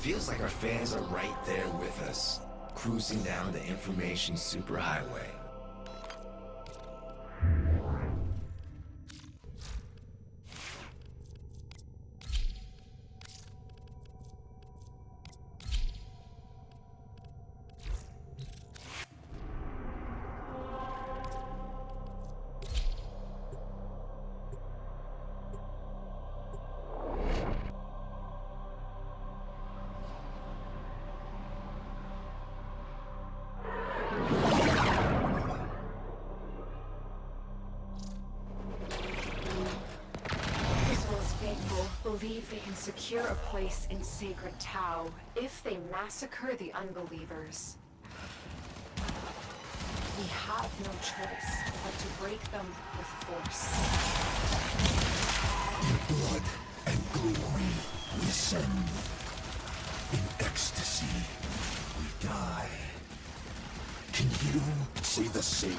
Feels like our fans are right there with us, cruising down the information superhighway. Believe they can secure a place in Sacred Tau if they massacre the unbelievers. We have no choice but to break them with force. In blood and glory, we ascend. In ecstasy, we die. Can you say the same?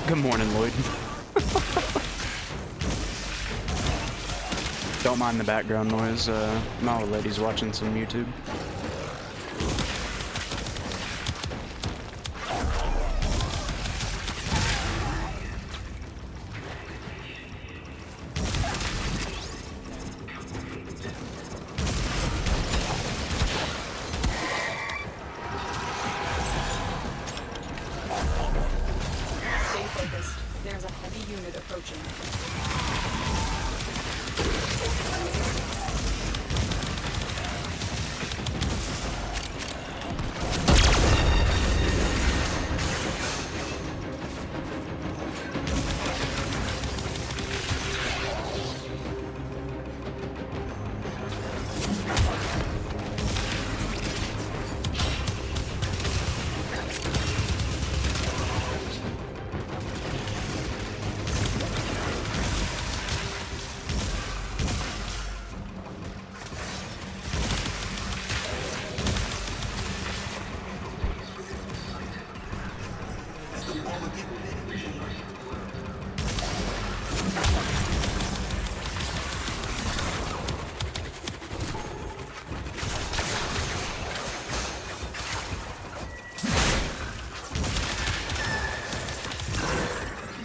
Good morning, Lloyd. Don't mind the background noise. My old lady's watching some YouTube. Stay focused. There's a heavy unit approaching.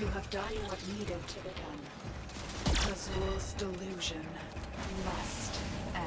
You have done what needed to be done. Azul's delusion must end.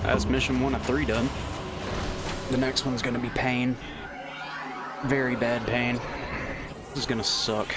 That's mission 1 of 3 done. The next one's gonna be pain. Very bad pain. This is gonna suck.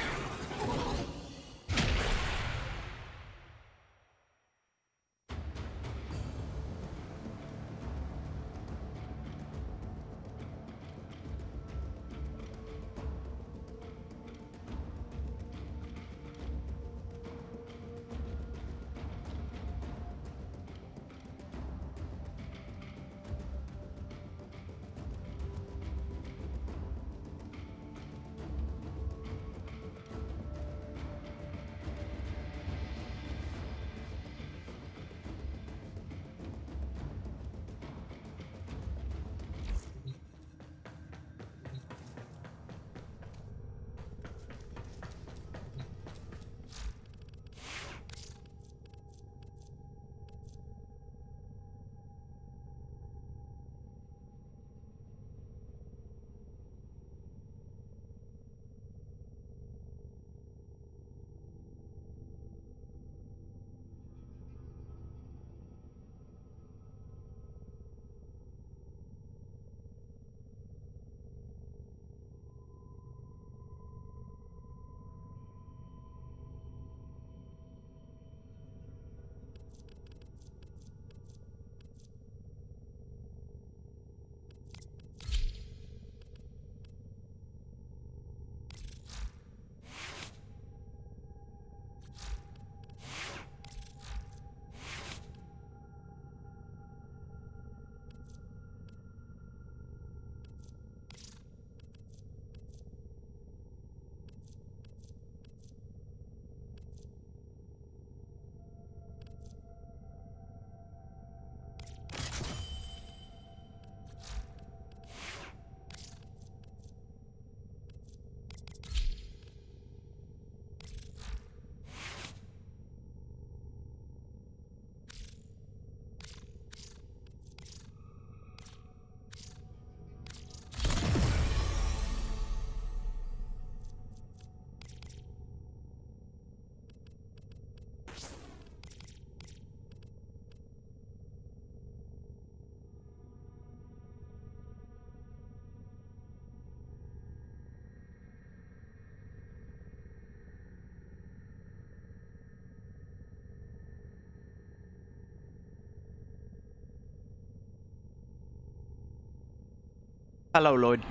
Hello, Lloyd.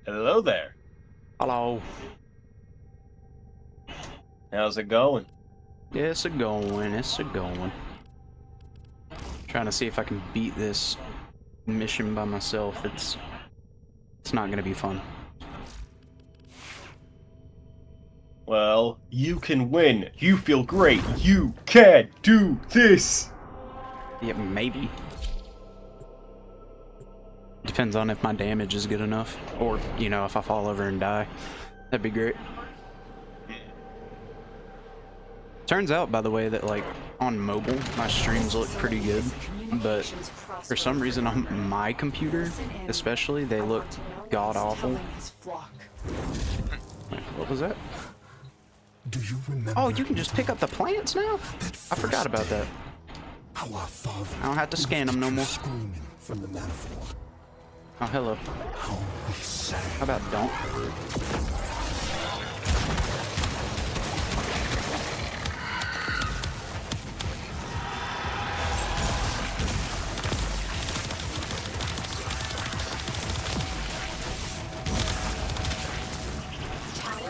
Hello there. Hello. How's it going? It's a going. It's a going. Trying to see if I can beat this mission by myself. It's not gonna be fun. Well, you can win. You feel great. You can do this. Yeah, maybe. Depends on if my damage is good enough, or, you know, if I fall over and die. That'd be great. Turns out, by the way, that, like, on mobile, my streams look pretty good, but for some reason on my computer, especially, they look god-awful. Wait, what was that? Do you remember? Oh, you can just pick up the plants now? I forgot about that. How our father I don't have to scan them no more. screaming from the manifold. Oh, hello. How we sang. How about don't?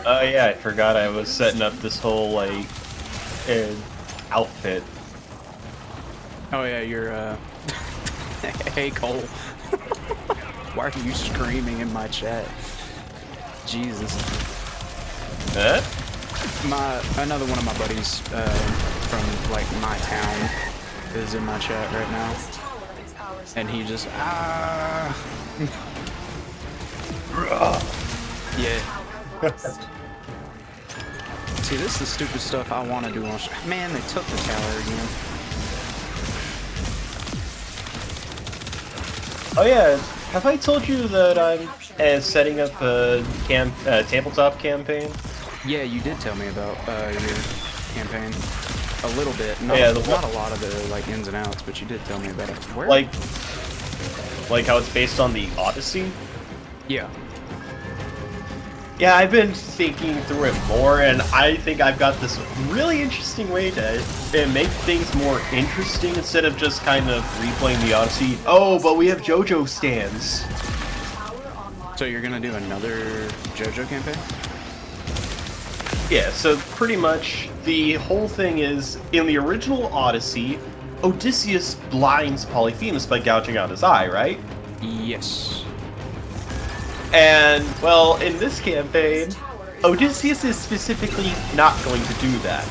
Oh yeah, I forgot I was setting up this whole, like, outfit. Oh yeah, you're, hey Cole. Why are you screaming in my chat? Jesus. Huh? Another one of my buddies, from, like, my town is in my chat right now. And he just, yeah. See, this is the stupid stuff I want to do on Man, they took the tower again. Oh yeah, have I told you that I'm setting up a tabletop campaign? Yeah, you did tell me about your campaign. A little bit. Not, Yeah, not a lot of the like ins and outs, but you did tell me about it. Where? Like how it's based on the Odyssey? Yeah. Yeah, I've been thinking through it more, and I think I've got this really interesting way to make things more interesting instead of just kind of replaying the Odyssey. Oh, but we have JoJo stands. So you're gonna do another JoJo campaign? Yeah, so pretty much the whole thing is, in the original Odyssey, Odysseus blinds Polyphemus by gouging out his eye, right? Yes. And, well, in this campaign, Odysseus is specifically not going to do that.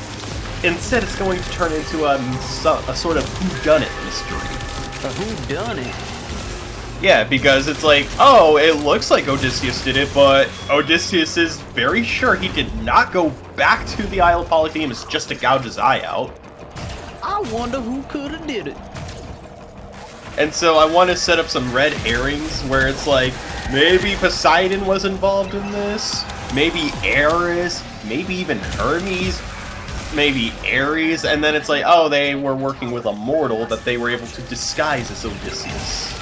Instead, it's going to turn into a sort of whodunit mystery. A whodunit? Yeah, because it's like, oh, it looks like Odysseus did it, but Odysseus is very sure he did not go back to the Isle of Polyphemus just to gouge his eye out. I wonder who could have did it. And so I want to set up some red herrings where it's like, maybe Poseidon was involved in this, maybe Ares, maybe even Hermes, maybe Ares, and then it's like, oh, they were working with a mortal that they were able to disguise as Odysseus.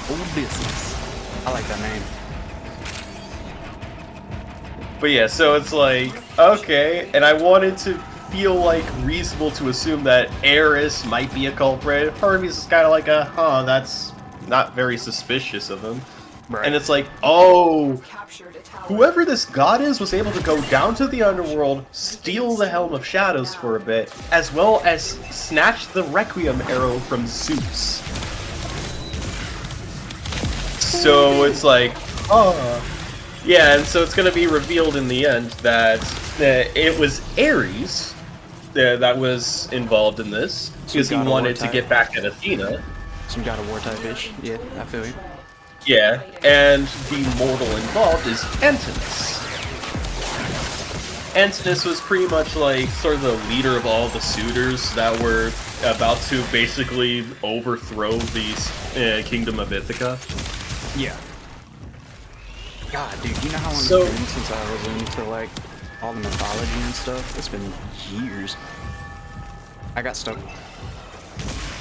Odysseus. I like that name. But yeah, so it's like, okay, and I wanted to feel like reasonable to assume that Ares might be a culprit. Hermes is kind of like a, that's not very suspicious of him. Right. And it's like, oh, whoever this god is was able to go down to the underworld, steal the Helm of Shadows for a bit, as well as snatch the Requiem arrow from Zeus. So it's like, yeah, and so it's going to be revealed in the end that it was Ares that was involved in this, because he wanted to get back at Athena. Some God of War type-ish. Yeah, I feel you. Yeah, and the mortal involved is Antinous. Antinous was pretty much like sort of the leader of all the suitors that were about to basically overthrow the kingdom of Ithaca. Yeah. God, dude, you know how long it's been since I was into, like, all the mythology and stuff? It's been years. I got stuck.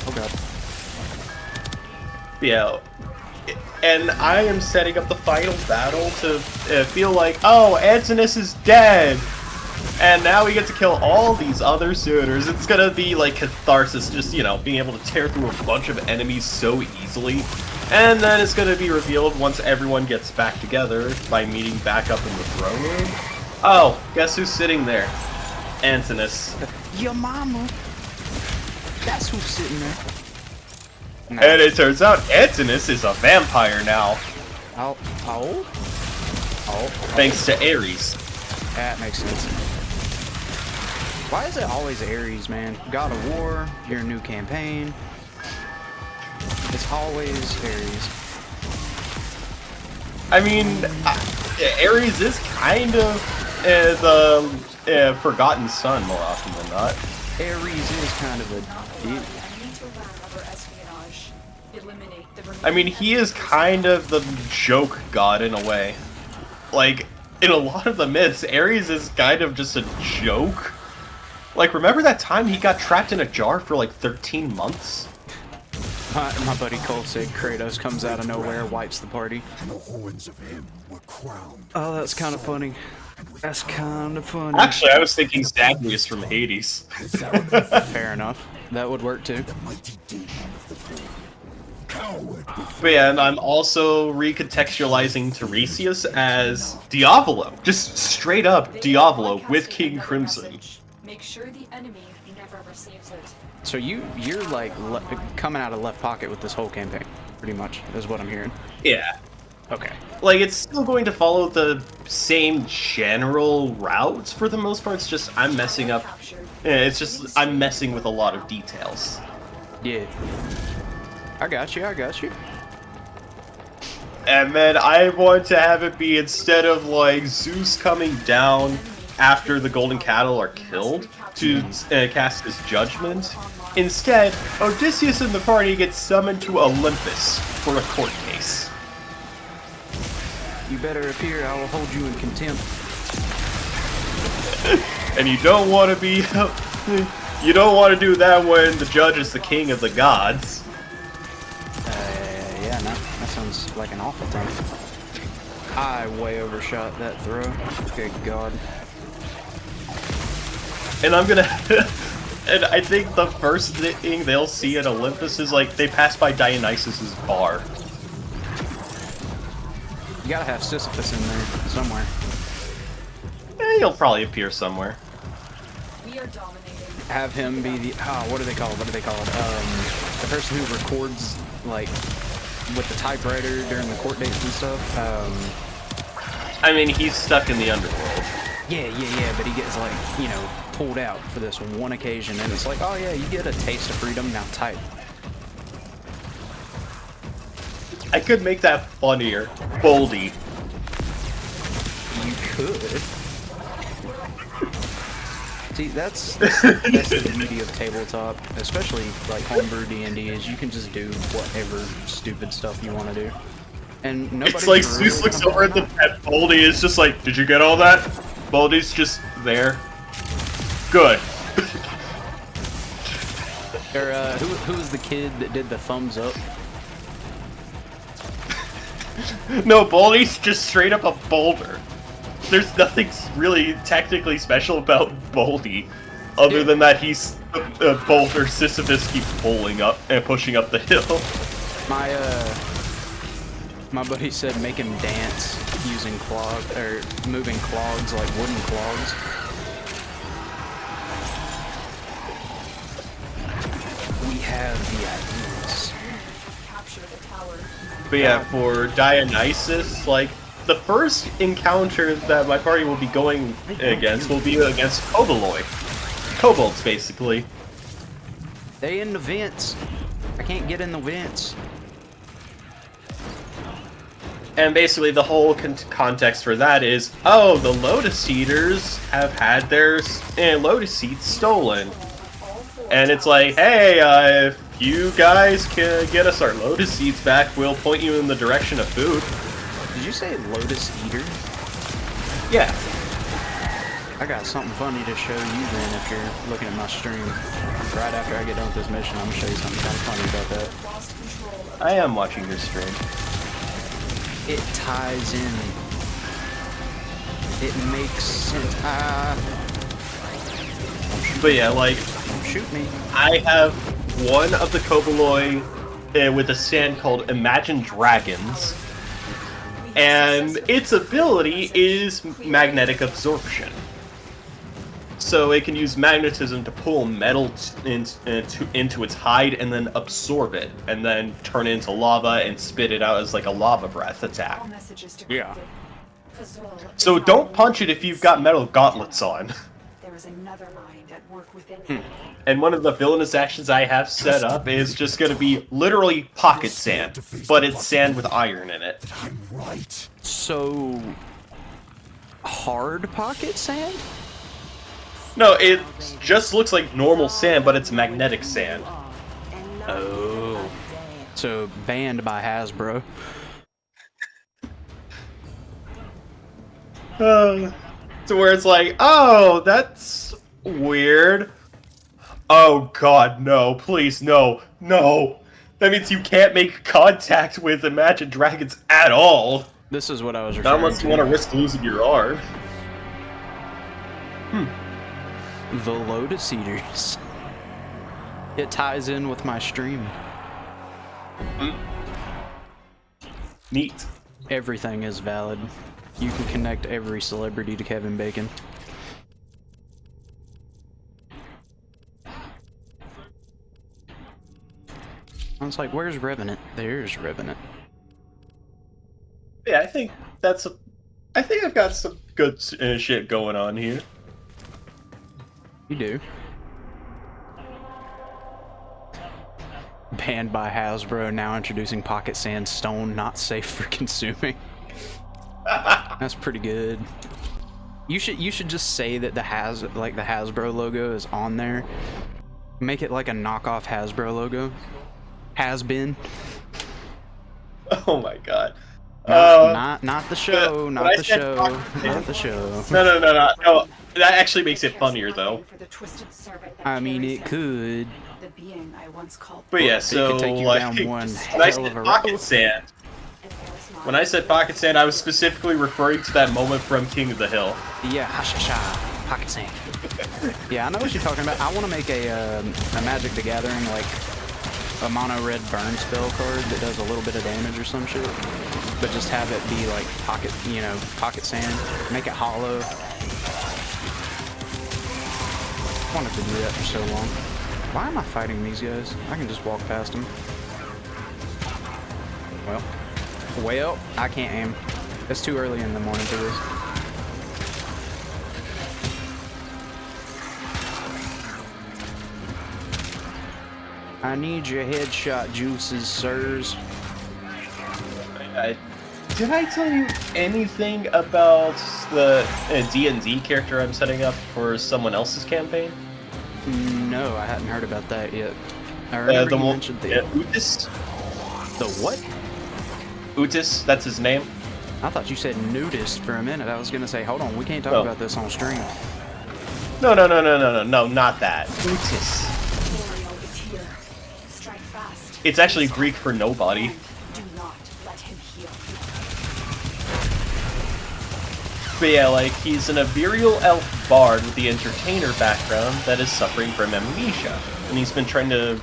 Oh god. Yeah. And I am setting up the final battle to feel like, oh, Antinous is dead! And now we get to kill all these other suitors. It's gonna be like catharsis, just, you know, being able to tear through a bunch of enemies so easily. And then it's going to be revealed once everyone gets back together by meeting back up in the throne room. Oh, guess who's sitting there? Antinous. Your mama. That's who's sitting there. No. And it turns out Antinous is a vampire now. Oh. Thanks to Ares. That makes sense. Why is it always Ares, man? God of War, your new campaign. It's always Ares. I mean, Ares is kind of the forgotten son more often than not. Ares is kind of a dude. I mean, he is kind of the joke god in a way. Like, in a lot of the myths, Ares is kind of just a joke. Like, remember that time he got trapped in a jar for like 13 months? My buddy Cole said Kratos comes out of nowhere, wipes the party. And the horns of him were crowned. Oh, that's kind of funny. That's kind of funny. Actually, I was thinking Zagreus from Hades. Fair enough. That would work too. The mighty demon of the throne. Coward before. But yeah, and I'm also recontextualizing Tiresias as Diavolo. Just straight up Diavolo with King Crimson. Make sure the enemy never receives it. So you're like coming out of left pocket with this whole campaign, pretty much, is what I'm hearing. Yeah. Okay. Like, it's still going to follow the same general routes for the most part. It's just I'm messing up. Yeah, it's just I'm messing with a lot of details. Yeah. I got you. And then I want to have it be, instead of like Zeus coming down after the golden cattle are killed to cast his judgment, instead Odysseus and the party get summoned to Olympus for a court case. You better appear, I will hold you in contempt. And you don't want to be you don't want to do that when the judge is the king of the gods. Yeah, no, that sounds like an awful thing. I way overshot that throw. Good God. And I'm gonna and I think the first thing they'll see at Olympus is like they pass by Dionysus's bar. You gotta have Sisyphus in there somewhere. He'll probably appear somewhere. We are dominating. Have him be the what do they call it? The person who records like with the typewriter during the court dates and stuff. I mean, he's stuck in the underworld. Yeah, but he gets like, you know, pulled out for this one occasion, and it's like, oh yeah, you get a taste of freedom, now type. I could make that funnier. Boldy. You could. See, that's the beauty of tabletop, especially like homebrew D&D, is you can just do whatever stupid stuff you want to do. And nobody. It's like Zeus looks over at the pet Boldy, is just like, did you get all that? Boldy's just there. Good. Or who was the kid that did the thumbs up? No, Boldy's just straight up a boulder. There's nothing really technically special about Boldy, other than that he's a boulder Sisyphus keeps pulling up and pushing up the hill. My buddy said make him dance using moving clogs like wooden clogs. We have the ideas. Capture the tower. But yeah, for Dionysus, like, the first encounter that my party will be going against will be against Koboloi. Kobolds, basically. They in the vents. I can't get in the vents. And basically the whole context for that is, oh, the Lotus Eaters have had their Lotus Seeds stolen. And it's like, hey, if you guys can get us our Lotus Seeds back, we'll point you in the direction of food. Did you say Lotus Eater? Yeah. I got something funny to show you then if you're looking at my stream. Right after I get done with this mission, I'm going to show you something kind of funny about that. I am watching your stream. It ties in. It makes sense. But yeah, like, Don't shoot me. I have one of the Koboloi with a sand called Imagine Dragons, and its ability is magnetic absorption. So it can use magnetism to pull metal into its hide and then absorb it, and then turn it into lava and spit it out as like a lava breath attack. Yeah. So don't punch it if you've got metal gauntlets on. There is another mind at work within him. And one of the villainous actions I have set up is just going to be literally pocket sand, but it's sand with iron in it. I'm right. So, hard pocket sand? No, it just looks like normal sand, but it's magnetic sand. Oh. So, banned by Hasbro. To where it's like, oh, that's weird. Oh god, no, please, no, no. That means you can't make contact with Imagine Dragons at all. This is what I was Not referring unless to. you want to risk losing your arm. The Lotus Eaters. It ties in with my stream. Neat. Everything is valid. You can connect every celebrity to Kevin Bacon. I was like, where's Revenant? There's Revenant. Yeah, I think that's a... I think I've got some good shit going on here. You do. Banned by Hasbro, now introducing pocket sandstone, not safe for consuming. That's pretty good. You should just say that the Hasbro logo is on there. Make it like a knockoff Hasbro logo. Has been. Oh my god. Not the show, when not I the said show, pocket not the show. No. That actually makes it funnier, though. I mean, it could. The being I once called. But yeah, It so, could take you like, down one when I hell of said a pocket road. sand, when I said pocket sand, I was specifically referring to that moment from King of the Hill. Yeah, ha-sha-sha, pocket sand. Yeah, I know what you're talking about. I want to make a Magic the Gathering, like, a mono red burn spell card that does a little bit of damage or some shit, but just have it be like pocket sand, make it hollow. Wanted to do that for so long. Why am I fighting these guys? I can just walk past them. Well, I can't aim. It's too early in the morning for this. I need your headshot juices, sirs. Did I tell you anything about the D&D character I'm setting up for someone else's campaign? No, I hadn't heard about that yet. I remember you mentioned the... Utis? The what? Utis, that's his name. I thought you said nudist for a minute. I was gonna say, hold on, we can't talk Oh. about this on stream. No, not that. Utis. Oriel is here. Strike fast. It's actually Greek for nobody. And do not let him heal. But yeah, like, he's an ethereal elf bard with the entertainer background that is suffering from amnesia. And he's been trying to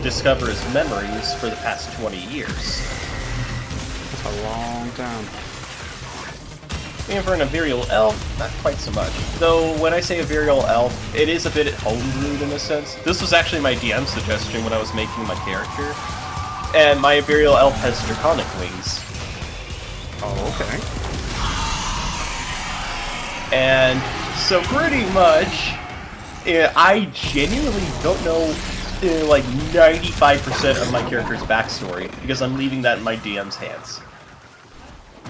discover his memories for the past 20 years. That's a long time. And for an ethereal elf, not quite so much. Though, when I say ethereal elf, it is a bit homebrewed in a sense. This was actually my DM suggestion when I was making my character. And my ethereal elf has draconic wings. Oh, okay. And so pretty much, I genuinely don't know like 95% of my character's backstory, because I'm leaving that in my DM's hands.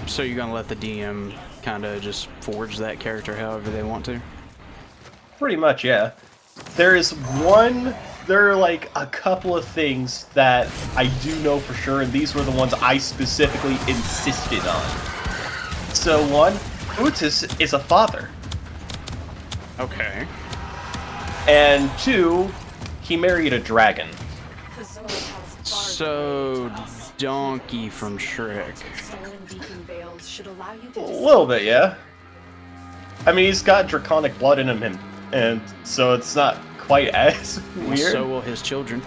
So you're gonna let the DM kind of just forge that character however they want to? Pretty much, yeah. There are like a couple of things that I do know for sure, and these were the ones I specifically insisted on. So one, Utis is a father. Okay. And two, he married a dragon. So, Donkey from Shrek. A little bit, yeah. I mean, he's got draconic blood in him, and so it's not quite as weird. So will his children.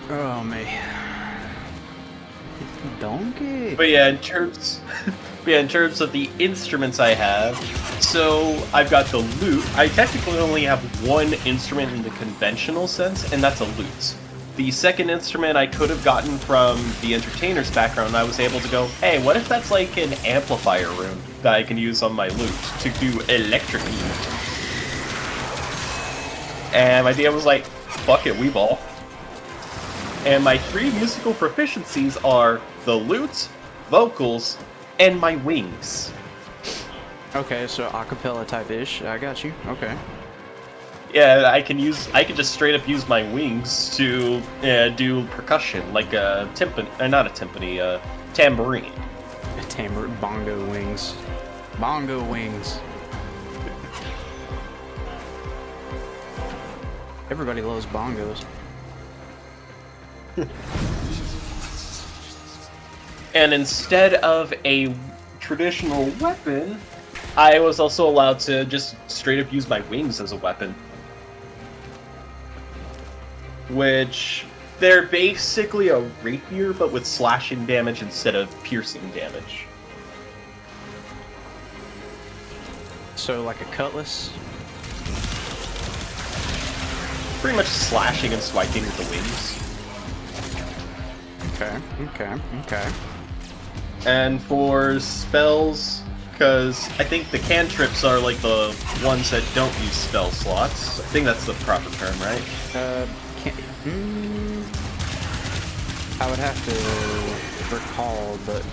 Oh man. Donkey. But yeah, in terms, of the instruments I have, so I've got the lute. I technically only have one instrument in the conventional sense, and that's a lute. The second instrument I could have gotten from the entertainer's background. I was able to go, hey, what if that's like an amplifier room that I can use on my lute to do electric music? And my idea was like, fuck it, we ball. And my 3 musical proficiencies are the lute, vocals, and my wings. Okay, so acapella type-ish. I got you. Okay. Yeah, I can just straight up use my wings to do percussion, like a timpani, not a timpani, tambourine. Bongo wings. Bongo wings. Everybody loves bongos. And instead of a traditional weapon, I was also allowed to just straight up use my wings as a weapon. Which, they're basically a rapier, but with slashing damage instead of piercing damage. So like a cutlass? Pretty much slashing and swiping with the wings. Okay. And for spells, because I think the cantrips are like the ones that don't use spell slots. I think that's the proper term, right? I would have to recall, but...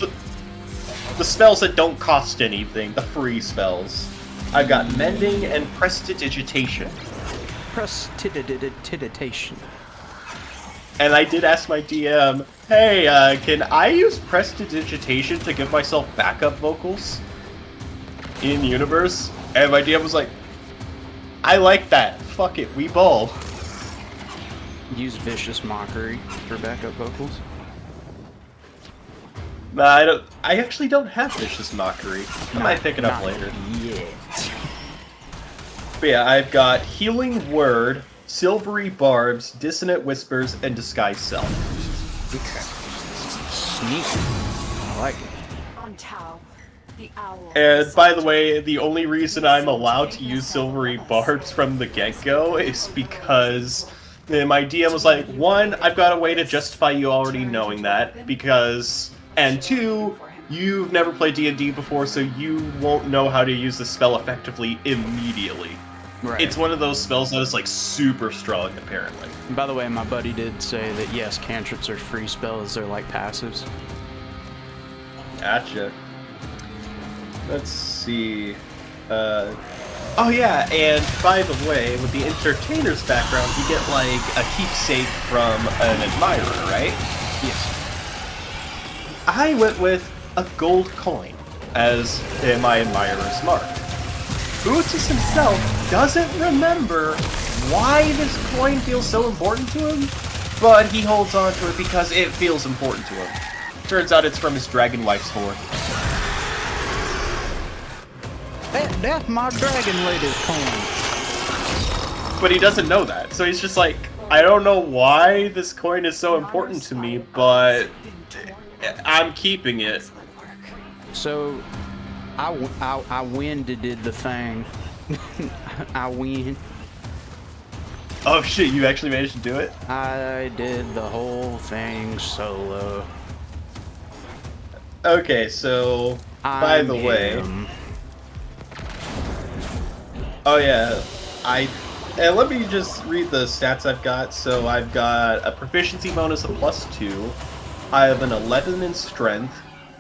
The spells that don't cost anything, the free spells. I've got Mending and Prestidigitation. Prestidigitation. And I did ask my DM, hey, can I use Prestidigitation to give myself backup vocals in universe? And my DM was like, I like that. Fuck it, we ball. Use Vicious Mockery for backup vocals. Nah, I actually don't have Vicious Mockery. I might pick it up later. Yet. But yeah, I've got Healing Word, Silvery Barbs, Dissonant Whispers, and Disguise Self. Okay. Sneaky. I like it. On Tau, the owl. And by the way, the only reason I'm allowed to use Silvery Barbs from the get-go is because my DM was like, 1, I've got a way to justify you already knowing that, because... And 2, you've never played D&D before, so you won't know how to use the spell effectively immediately. Right. It's one of those spells that is like super strong, apparently. By the way, my buddy did say that yes, cantrips are free spells, they're like passives. Gotcha. Let's see. Oh yeah, and by the way, with the entertainer's background, you get like a keepsake from an admirer, right? Yes. I went with a gold coin as my admirer's mark. Bootis himself doesn't remember why this coin feels so important to him, but he holds on to it because it feels important to him. Turns out it's from his dragon wife's whore. That's my dragon lady's coin. But he doesn't know that, so he's just like, I don't know why this coin is so important to me, but I'm keeping it. So, I did the thing. I win. Oh shit, you actually managed to do it? I did the whole thing solo. Okay, so, by the way... Oh yeah, and let me just read the stats I've got. So I've got a proficiency bonus of +2. I have an 11 in strength,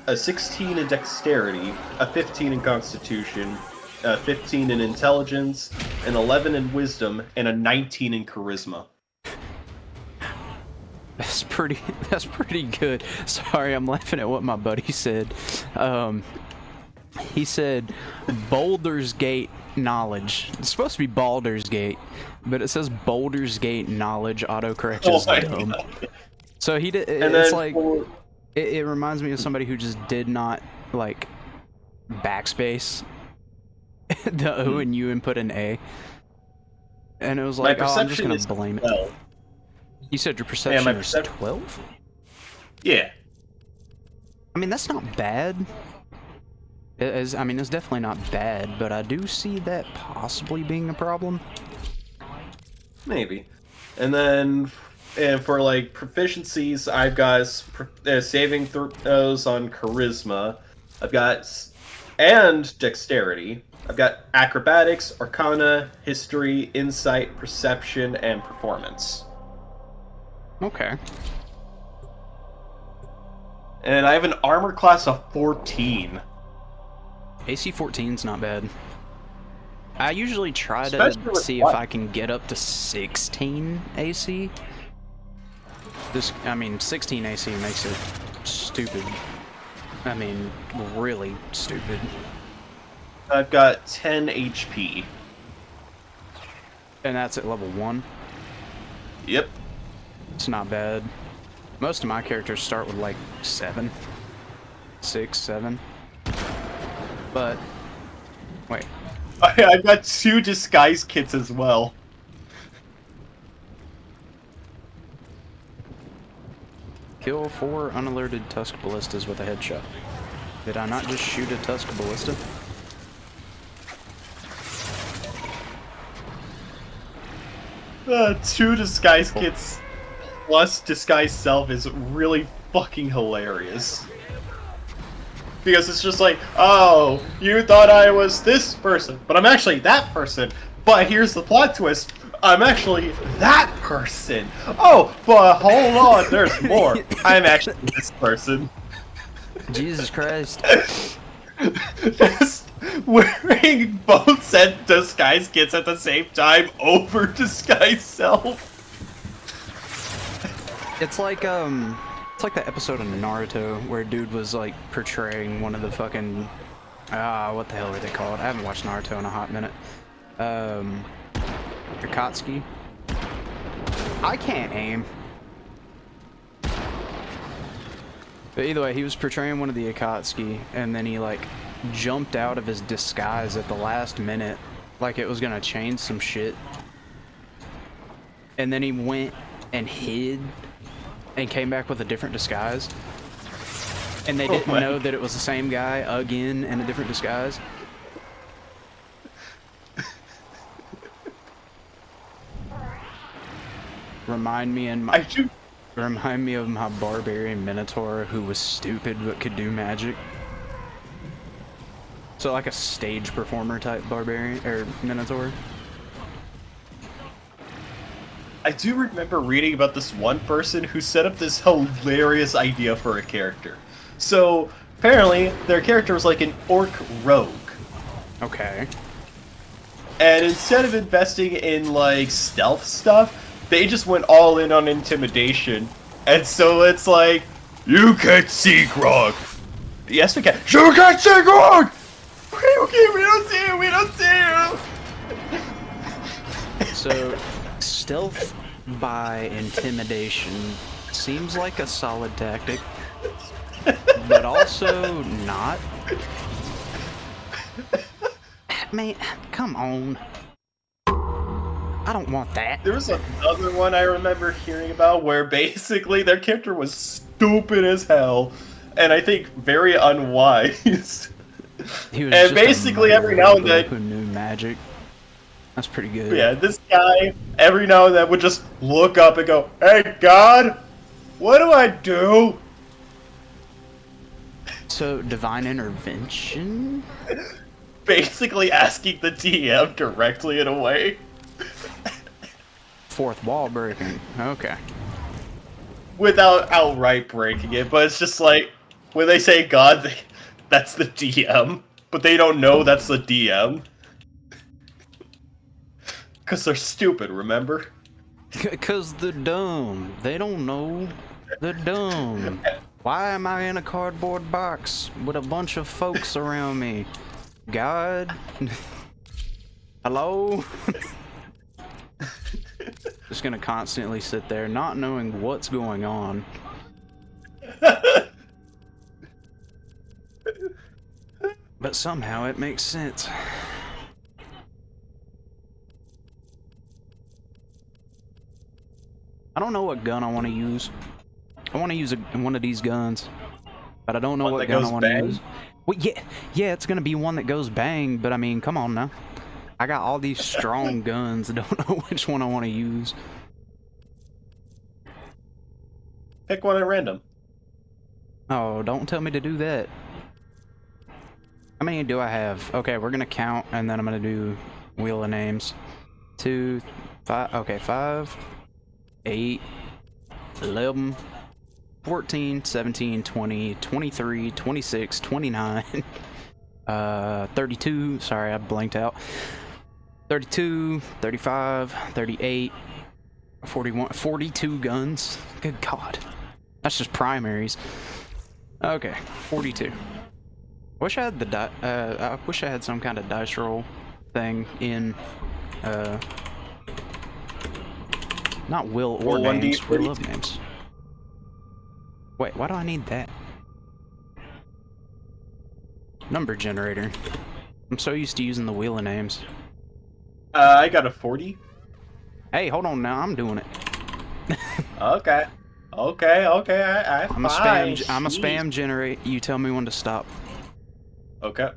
a 16 in dexterity, a 15 in constitution, a 15 in intelligence, an 11 in wisdom, and a 19 in charisma. That's pretty good. Sorry, I'm laughing at what my buddy said. He said Baldur's Gate knowledge. It's supposed to be Baldur's Gate, but it says Baldur's Gate knowledge. Autocorrection is dumb. God. So he did. And It's then like it reminds me of somebody who just did not like backspace the O and U and put an A, and it was like, oh, I'm just gonna blame it. You said your perception my is percep- 12? Yeah. I mean, that's not bad. I mean, it's definitely not bad, but I do see that possibly being a problem. Maybe. And then, and for like proficiencies, I've got saving throws on charisma. I've got and dexterity. I've got acrobatics, arcana, history, insight, perception, and performance. Okay. And I have an armor class of 14. AC 14's not bad. I usually try Especially to with see if I can get up to 16 AC. I mean, 16 AC makes it stupid. I mean, really stupid. I've got 10 HP. And that's at level 1. Yep. It's not bad. Most of my characters start with like 7. 6, 7. But, wait. I've got 2 disguise kits as well. Kill 4 unalerted Tusk Ballistas with a headshot. Did I not just shoot a Tusk Ballista? Two disguise kits plus disguise self is really fucking hilarious. Because it's just like, oh, you thought I was this person, but I'm actually that person. But here's the plot twist. I'm actually that person. Oh, but hold on, there's more. I'm actually this person. Jesus Christ. Just wearing both set disguise kits at the same time over disguise self. It's like that episode of Naruto where dude was like portraying one of the fucking what the hell are they called? I haven't watched Naruto in a hot minute. Akatsuki. I can't aim. But either way, he was portraying one of the Akatsuki, and then he like jumped out of his disguise at the last minute, like it was gonna change some shit. And then he went and hid and came back with a different disguise. And they didn't know that it was the same guy again in a different disguise. Remind me of my barbarian minotaur who was stupid but could do magic. So like a stage performer type barbarian or minotaur. I do remember reading about this one person who set up this hilarious idea for a character. So apparently their character was like an orc rogue. Okay. And instead of investing in like stealth stuff, they just went all in on intimidation. And so it's like, you can't see Grog. Yes, we can. You can't see Grog! Okay, we don't see you, we don't see you! So, stealth by intimidation seems like a solid tactic, but also not. Man, come on. I don't want that. There was another one I remember hearing about where basically their character was stupid as hell, and I think very unwise. He was and just basically every now and then who knew magic. That's pretty good. Yeah, this guy every now and then would just look up and go, "Hey God, what do I do?" So divine intervention? Basically asking the DM directly in a way. Fourth wall breaking. Okay. Without outright breaking it, but it's just like when they say God, that's the DM, but they don't know that's the DM. Because they're stupid, remember? Because they're dumb. They don't know. They're dumb. Why am I in a cardboard box with a bunch of folks around me? God? Hello? Just gonna constantly sit there not knowing what's going on. But somehow it makes sense. I don't know what gun I want to use. I want to use one of these guns, but I don't know what gun I want to use. Well, yeah, it's gonna be one that goes bang. But I mean, come on now. I got all these strong guns. I don't know which one I want to use. Pick one at random. Oh, don't tell me to do that. How many do I have? Okay, we're gonna count, and then I'm gonna do wheel of names. 2, 5. Okay, 5, 8, 11, 14, 17, 20, 23, 26, 29, 32. Sorry, I blanked out. 32, 35, 38, 41, 42 guns. Good God. That's just primaries. Okay, 42. Wish I had the I wish I had some kind of dice roll thing in not will or names, will of names. Wait, why do I need that? Number generator. I'm so used to using the wheel of names. I got a 40. Hey, hold on now, I'm doing it. Okay. I'm a spam generate. You tell me when to stop. Okay.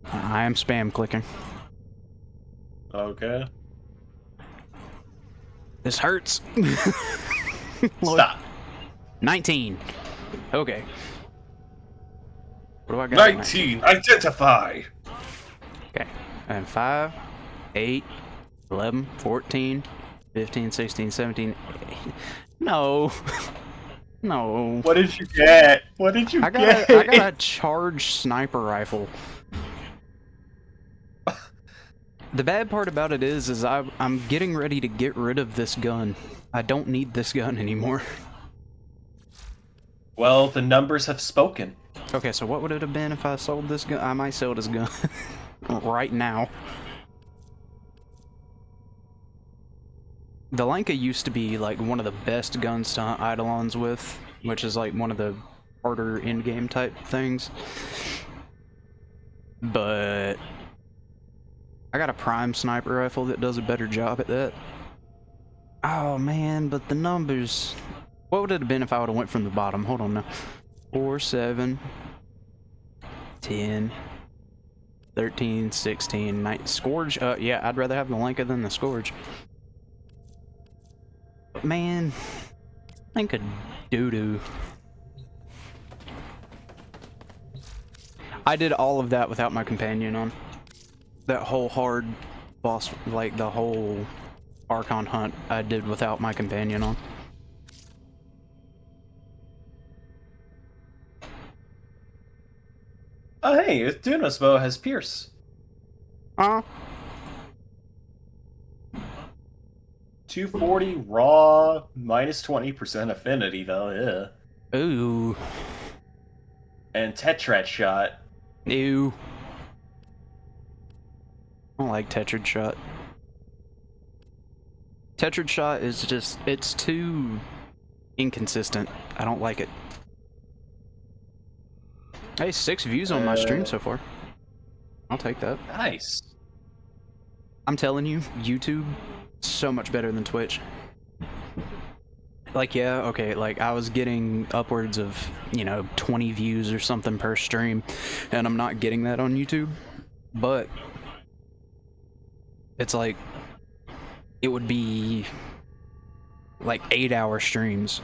I am spam clicking. Okay. This hurts. Stop. 19. Okay. What do I got? 19. Identify. Okay. And 5, 8, 11, 14, 15, 16, 17. No. No. What did you get? What did you get? I got a charged sniper rifle. The bad part about it is I'm getting ready to get rid of this gun. I don't need this gun anymore. Well, the numbers have spoken. Okay, so what would it have been if I sold this gun? I might sell this gun right now. The Lanka used to be like one of the best guns to hunt Eidolons with, which is like one of the harder in-game type things. But I got a prime sniper rifle that does a better job at that. Oh man, but the numbers. What would it have been if I would have went from the bottom? Hold on now. 4, 7, 10, 13, 16, 19. Scourge? Yeah, I'd rather have the Lanka than the Scourge. But man, I think a doo-doo. I did all of that without my companion on. That whole hard boss, like the whole Archon Hunt, I did without my companion on. Oh hey, Duno's bow has Pierce. 240 raw, minus 20% affinity though, yeah. Ooh. And Tetrat shot. Ew. I don't like Tetrad shot. Tetrad shot is just, it's too inconsistent. I don't like it. Hey, 6 views on my stream so far. I'll take that. Nice. I'm telling you, YouTube, so much better than Twitch. Like, yeah, okay, like, I was getting upwards of, 20 views or something per stream, and I'm not getting that on YouTube, but it's like, it would be, like, 8-hour streams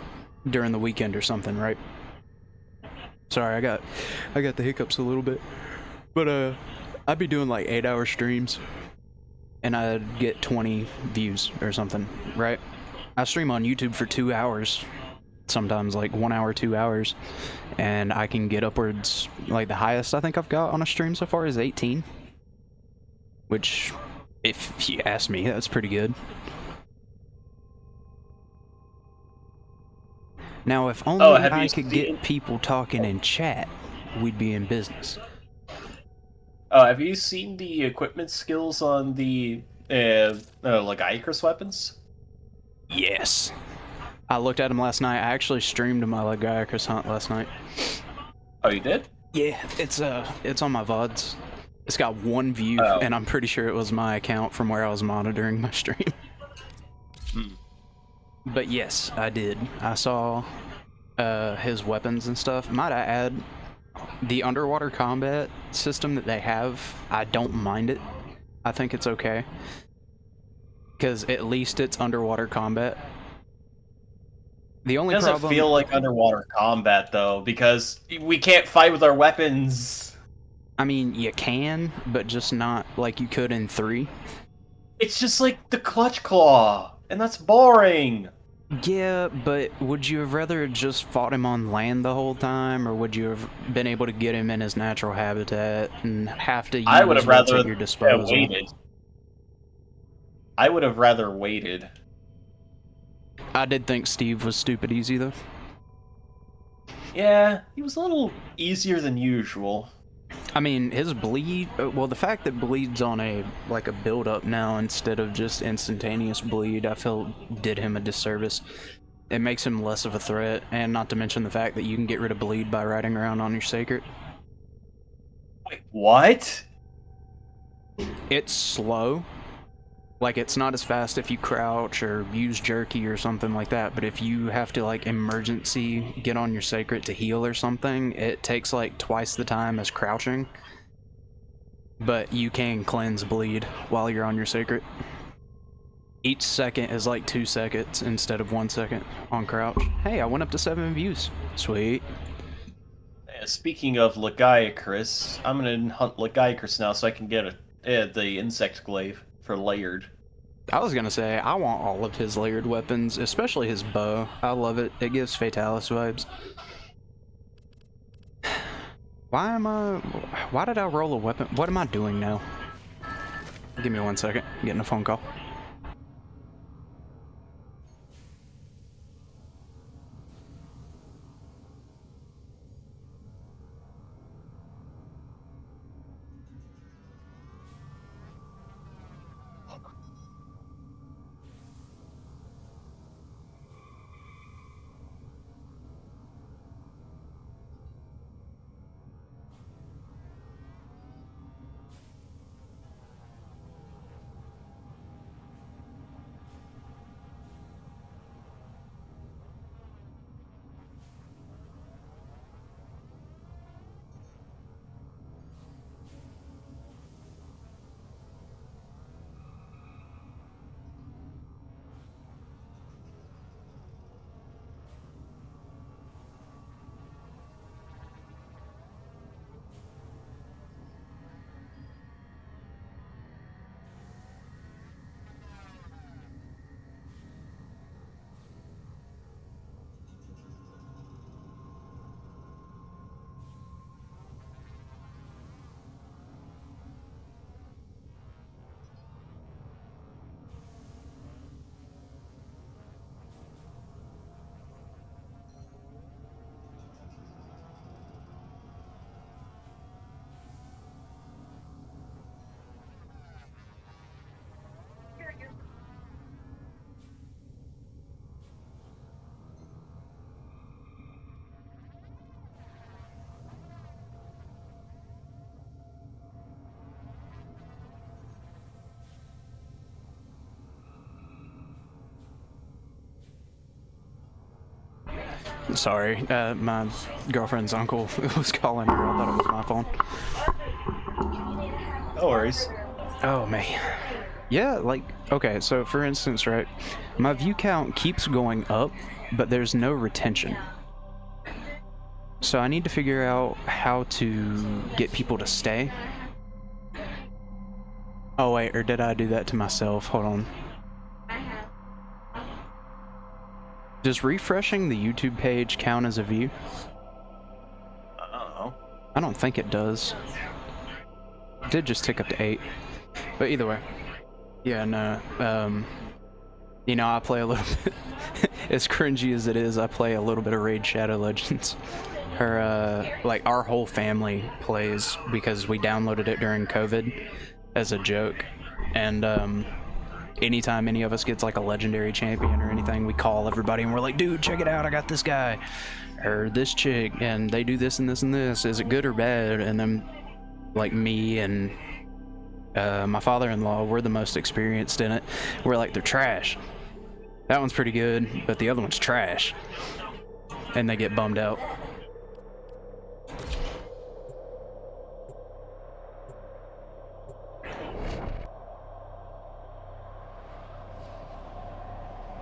during the weekend or something, right? Sorry, I got the hiccups a little bit, but, I'd be doing, like, 8-hour streams, and I'd get 20 views or something, right? I stream on YouTube for 2 hours, sometimes like 1 hour, 2 hours, and I can get upwards, like the highest I think I've got on a stream so far is 18, which, if you ask me, that's pretty good. Now, if only I could get people talking in chat, we'd be in business. Oh, have you seen the equipment skills on the like Icarus weapons? Yes. I looked at them last night. I actually streamed my Archon Hunt last night. Oh, you did? Yeah, it's on my VODs. It's got 1 view, and I'm pretty sure it was my account from where I was monitoring my stream. But yes, I did. I saw his weapons and stuff. Might I add, the underwater combat system that they have, I don't mind it. I think it's okay. Because at least it's underwater combat. The only It doesn't problem... feel like underwater combat, though, because we can't fight with our weapons. I mean, you can, but just not like you could in 3. It's just like the clutch claw, and that's boring. Yeah, but would you have rather just fought him on land the whole time, or would you have been able to get him in his natural habitat and have to use I would have what's rather at your disposal? waited. I would have rather waited. I did think Steve was stupid easy, though. Yeah, he was a little easier than usual. I mean, his bleed... Well, the fact that bleed's on a build-up now instead of just instantaneous bleed, I feel did him a disservice. It makes him less of a threat, and not to mention the fact that you can get rid of bleed by riding around on your sacred. Wait, what? It's slow. Like, it's not as fast if you crouch or use jerky or something like that, but if you have to, like, emergency get on your sacred to heal or something, it takes, like, twice the time as crouching. But you can cleanse bleed while you're on your sacred. Each second is, like, 2 seconds instead of 1 second on crouch. Hey, I went up to 7 views. Sweet. Speaking of Legiacris, I'm gonna hunt Legiacris now so I can get the insect glaive for layered. I was gonna say, I want all of his layered weapons, especially his bow. I love it. It gives Fatalis vibes. Why did I roll a weapon? What am I doing now? Give me 1 second. I'm getting a phone call. Sorry, my girlfriend's uncle was calling her. I thought it was my phone. No worries. Oh, man. Yeah, like, okay, so for instance, right, my view count keeps going up, but there's no retention. So I need to figure out how to get people to stay. Oh, wait, or did I do that to myself? Hold on. Does refreshing the YouTube page count as a view? I don't know. I don't think it does. It did just tick up to 8. But either way. Yeah, no. You know, I play a little bit... as cringy as it is, I play a little bit of Raid Shadow Legends. Like, our whole family plays because we downloaded it during COVID as a joke. And, anytime any of us gets like a legendary champion or anything, we call everybody and we're like, dude, check it out, I got this guy or this chick and they do this and this and this, is it good or bad? And then like me and my father-in-law, we're the most experienced in it, we're like, they're trash. That one's pretty good, but the other one's trash. And they get bummed out.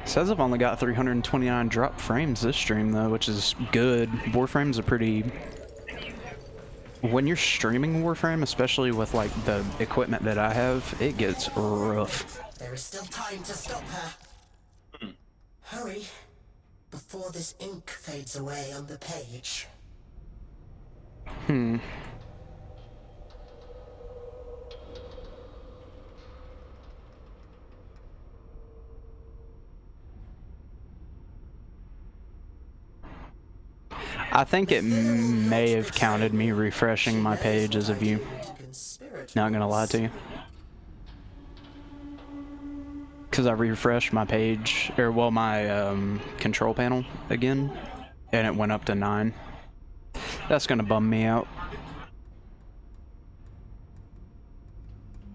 Says I've only got 329 drop frames this stream though, which is good. Warframe's a pretty... When you're streaming Warframe, especially with like the equipment that I have, it gets rough. There is still time to stop her. Hurry, before this ink fades away on the page. I think it may have counted me refreshing my page as a view. Not gonna lie to you. Because I refreshed my page, or well, my control panel again, and it went up to 9. That's gonna bum me out.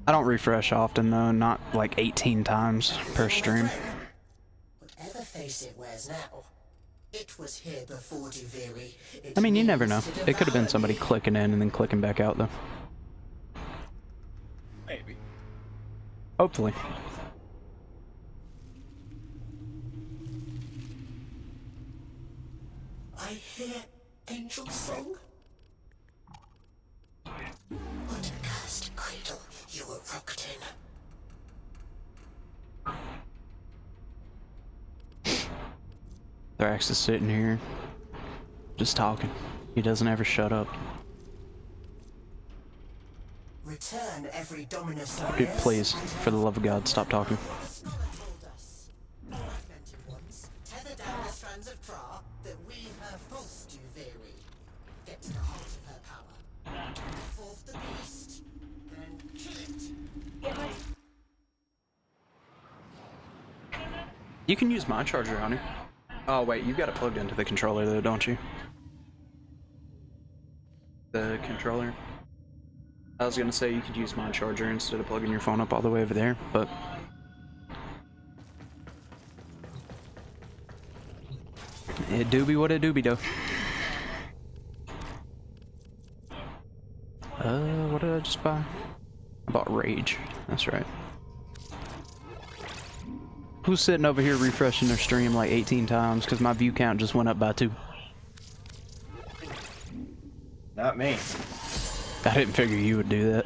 I don't refresh often though, not like 18 times per stream. Whatever face it wears now, it was here before Duviri. I mean, you never know. It could have been somebody clicking in and then clicking back out though. Maybe. Hopefully. I hear angel song. What a cursed cradle you were rocked in. Thrax is sitting here, just talking. He doesn't ever shut up. Return every Dominus. Dude, please, for the love of God, stop talking. The scholar told us, fragmented ones, tether down the strands of Tra that weave her false Duviri. Get to the heart of her power. Bring forth the beast, then kill it. You can use my charger, honey. Oh wait, you got it plugged into the controller though, don't you? The controller. I was gonna say you could use my charger instead of plugging your phone up all the way over there, but... It do be what it do be though. What did I just buy? I bought Rage, that's right. Who's sitting over here refreshing their stream like 18 times because my view count just went up by 2? Not me. I didn't figure you would do that.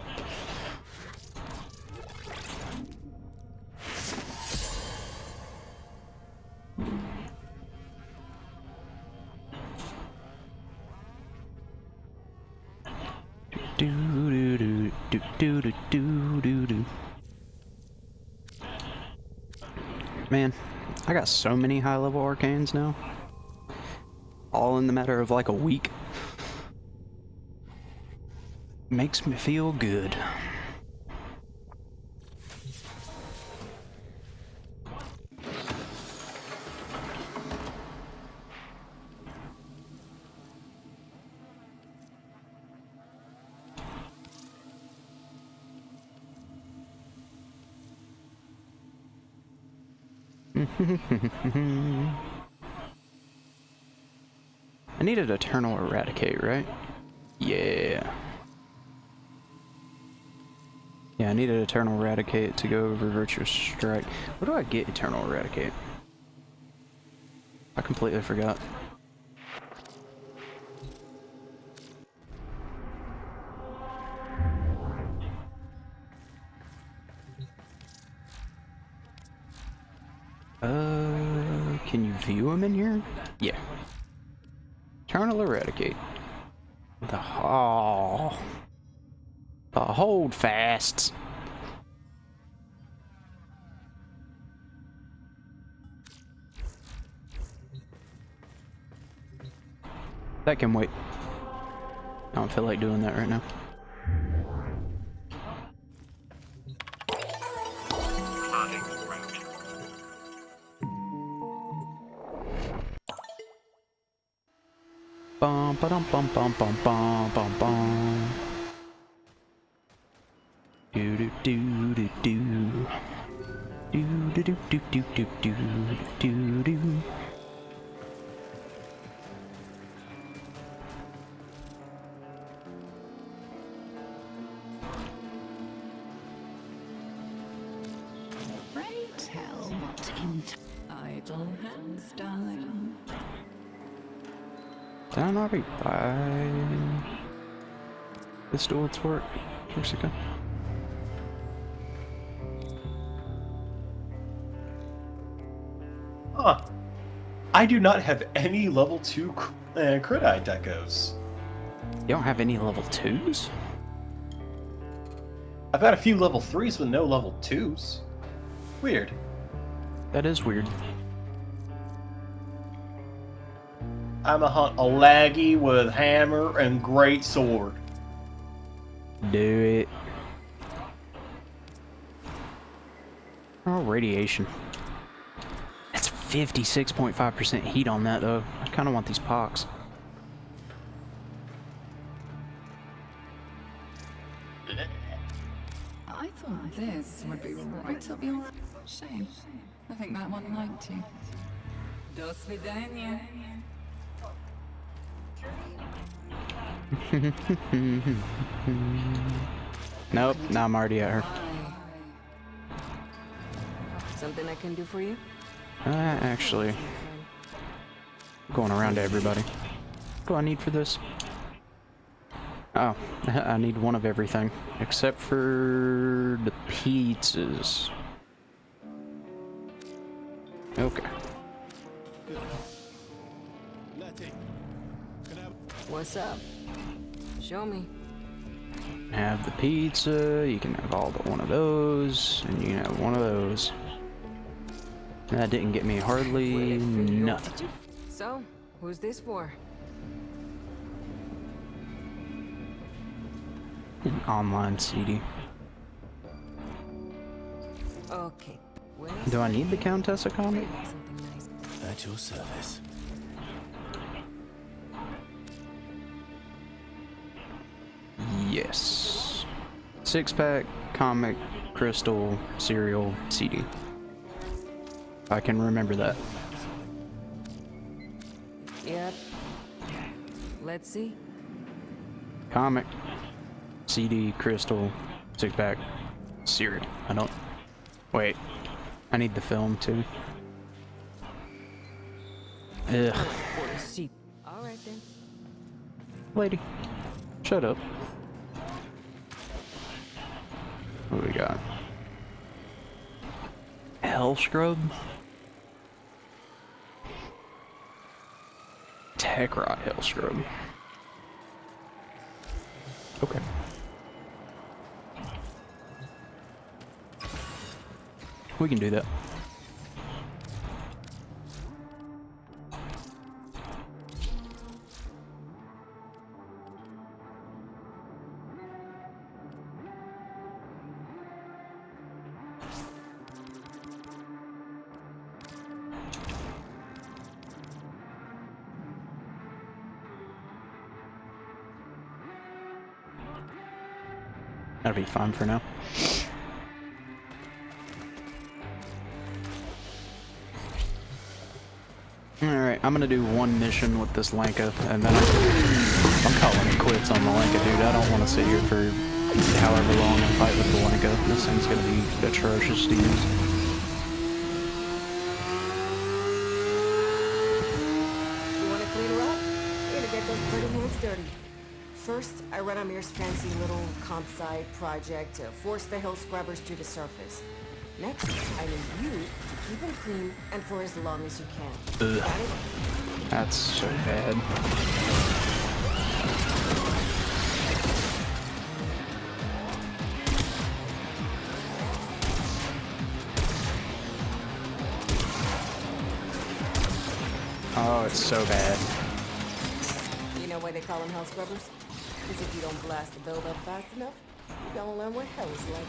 Do do do do do do do do do. Man, I got so many high-level arcanes now. All in the matter of like a week. Makes me feel good. I needed Eternal Eradicate, right? Yeah. Yeah, I needed Eternal Eradicate to go over Virtuous Strike. Where do I get Eternal Eradicate? I completely forgot. Can you view them in here? Yeah. Eternal Eradicate. The hold fasts. That can wait. I don't feel like doing that right now. Bum ba dum bum bum bum bum bum bum. Do do do do do. Do do do do do do do do do. Pray tell what in idle hands done. Down already by this door to work. Where's it go? Huh. I do not have any level 2 crit eye decos. You don't have any level 2s? I've got a few level 3s with no level 2s. Weird. That is weird. I'm a hunt a laggy with hammer and great sword. Do it. Oh, radiation. That's 56.5% heat on that, though. I kind of want these pox. I thought this would be right up your shame. I think that one liked you. До свидания. Nope, now I'm already at her. Something I can do for you? Actually, going around to everybody. What do I need for this? Oh, I need one of everything, except for the pizzas. Okay. What's up? Show me. Have the pizza, you can have all but one of those, and you can have one of those. That didn't get me hardly nothing. So, who's this for? An online CD. Okay. Do I need the Countessa comic? Something nice. At your service. Yes. 6-pack, comic, crystal, cereal, CD. I can remember that. Yep. Let's see. Comic, CD, crystal, 6-pack, cereal. I don't... Wait. I need the film too. Ugh. All right then. Lady. Shut up. What do we got? Hell Scrub? Tech Rot Hell Scrub. Okay. We can do that. That'll be fine for now. Alright, I'm gonna do one mission with this Lanka, and then I'm calling it quits on the Lanka, dude. I don't want to sit here for however long and fight with the Lanka. This thing's gonna be atrocious to use. You want to clean her up? You're gonna get those pretty hands dirty. First, I run Amir's fancy little comp site project to force the hill scrubbers to the surface. Next, I need you to keep them clean and for as long as you can. Ugh. Got it? That's so bad. Oh, it's so bad. You know why they call them hell scrubbers? Because if you don't blast the build up fast enough, you don't learn what hell is like.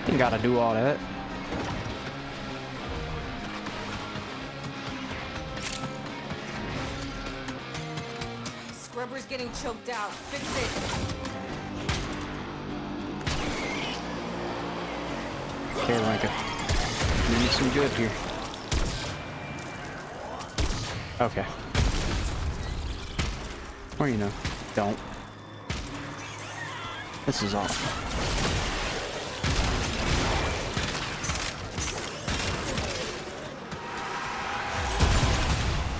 You gotta do all that. Scrubber's getting choked out. Fix it. Okay, Lanka. You need some good here. Okay. Or you know, don't. This is off.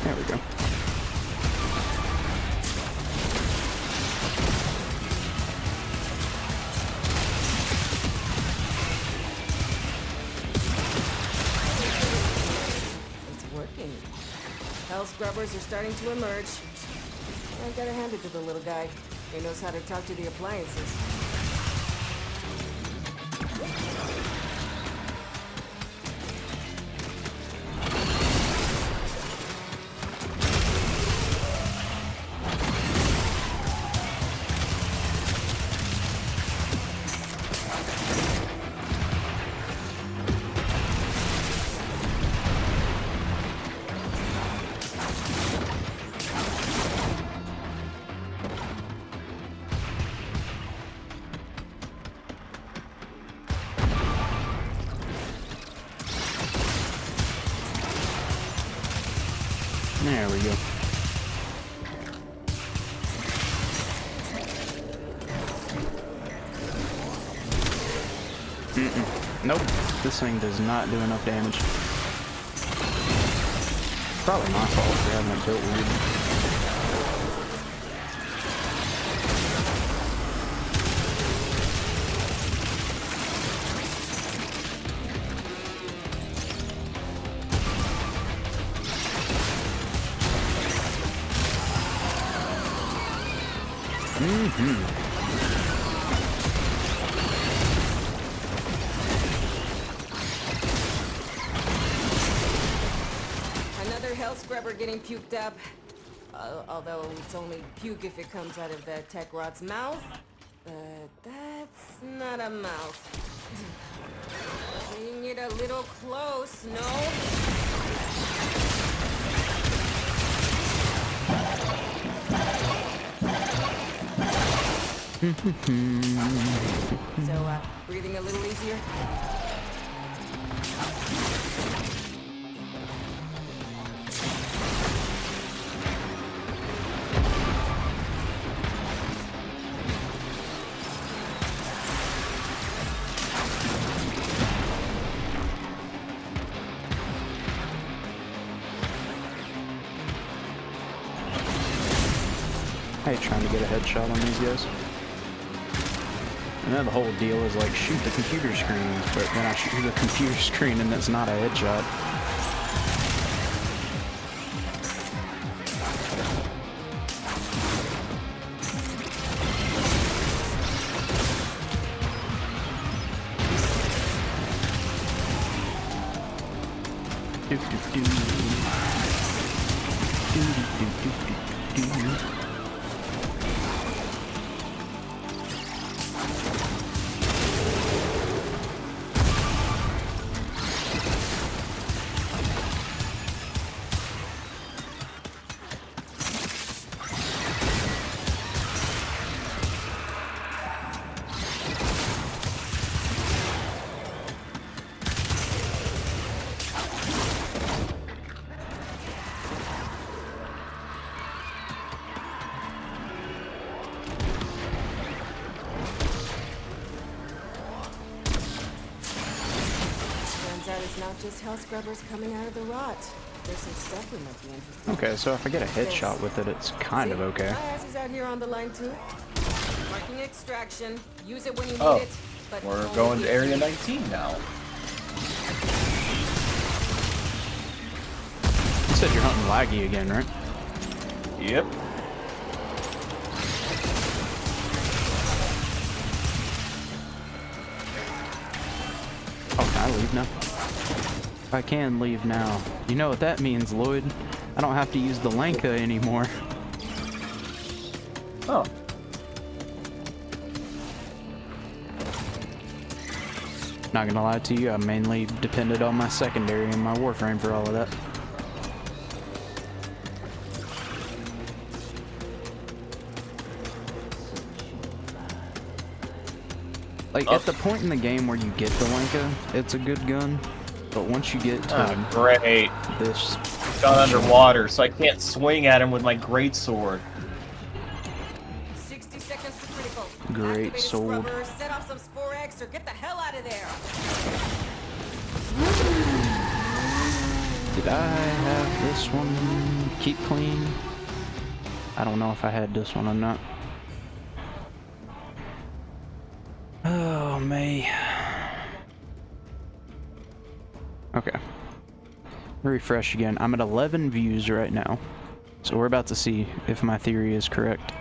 There we go. It's working. Hell scrubbers are starting to emerge. I gotta hand it to the little guy. He knows how to talk to the appliances. There we go. Nope, this thing does not do enough damage. Probably my fault for having it built weird. Another hell scrubber getting puked up. Although it's only puke if it comes out of that tech rod's mouth. But that's not a mouth. Bring it a little close, no? So, breathing a little easier? I hate trying to get a headshot on these guys. And then the whole deal is like, shoot the computer screen, but then I shoot the computer screen and that's not a headshot. Do, do, do. Do, do, do, do, do, do. It's not just hell scrubbers coming out of the rot. There's some stuff we might be interested in. Okay, so if I get a headshot with it, it's kind of okay. My ass is out here on the line too. Marking extraction. Use it when you Oh, need it. But we're only going to if Area you- 19 now. You said you're hunting laggy again, right? Yep. Oh, can I leave now? I can leave now. You know what that means, Lloyd? I don't have to use the Lanka anymore. Oh. Not gonna lie to you, I mainly depended on my secondary and my Warframe for all of that. Like, at the point in the game where you get the Lenka, it's a good gun. But once you get to great. this... Got underwater, so I can't swing at him with my greatsword. 60 seconds to critical. Great Activate sword. scrubber, set off some Spore X, or get the hell out of there. Did I have this one? Keep clean? I don't know if I had this one or not. Oh, me. Okay. Refresh again. I'm at 11 views right now. So we're about to see if my theory is correct.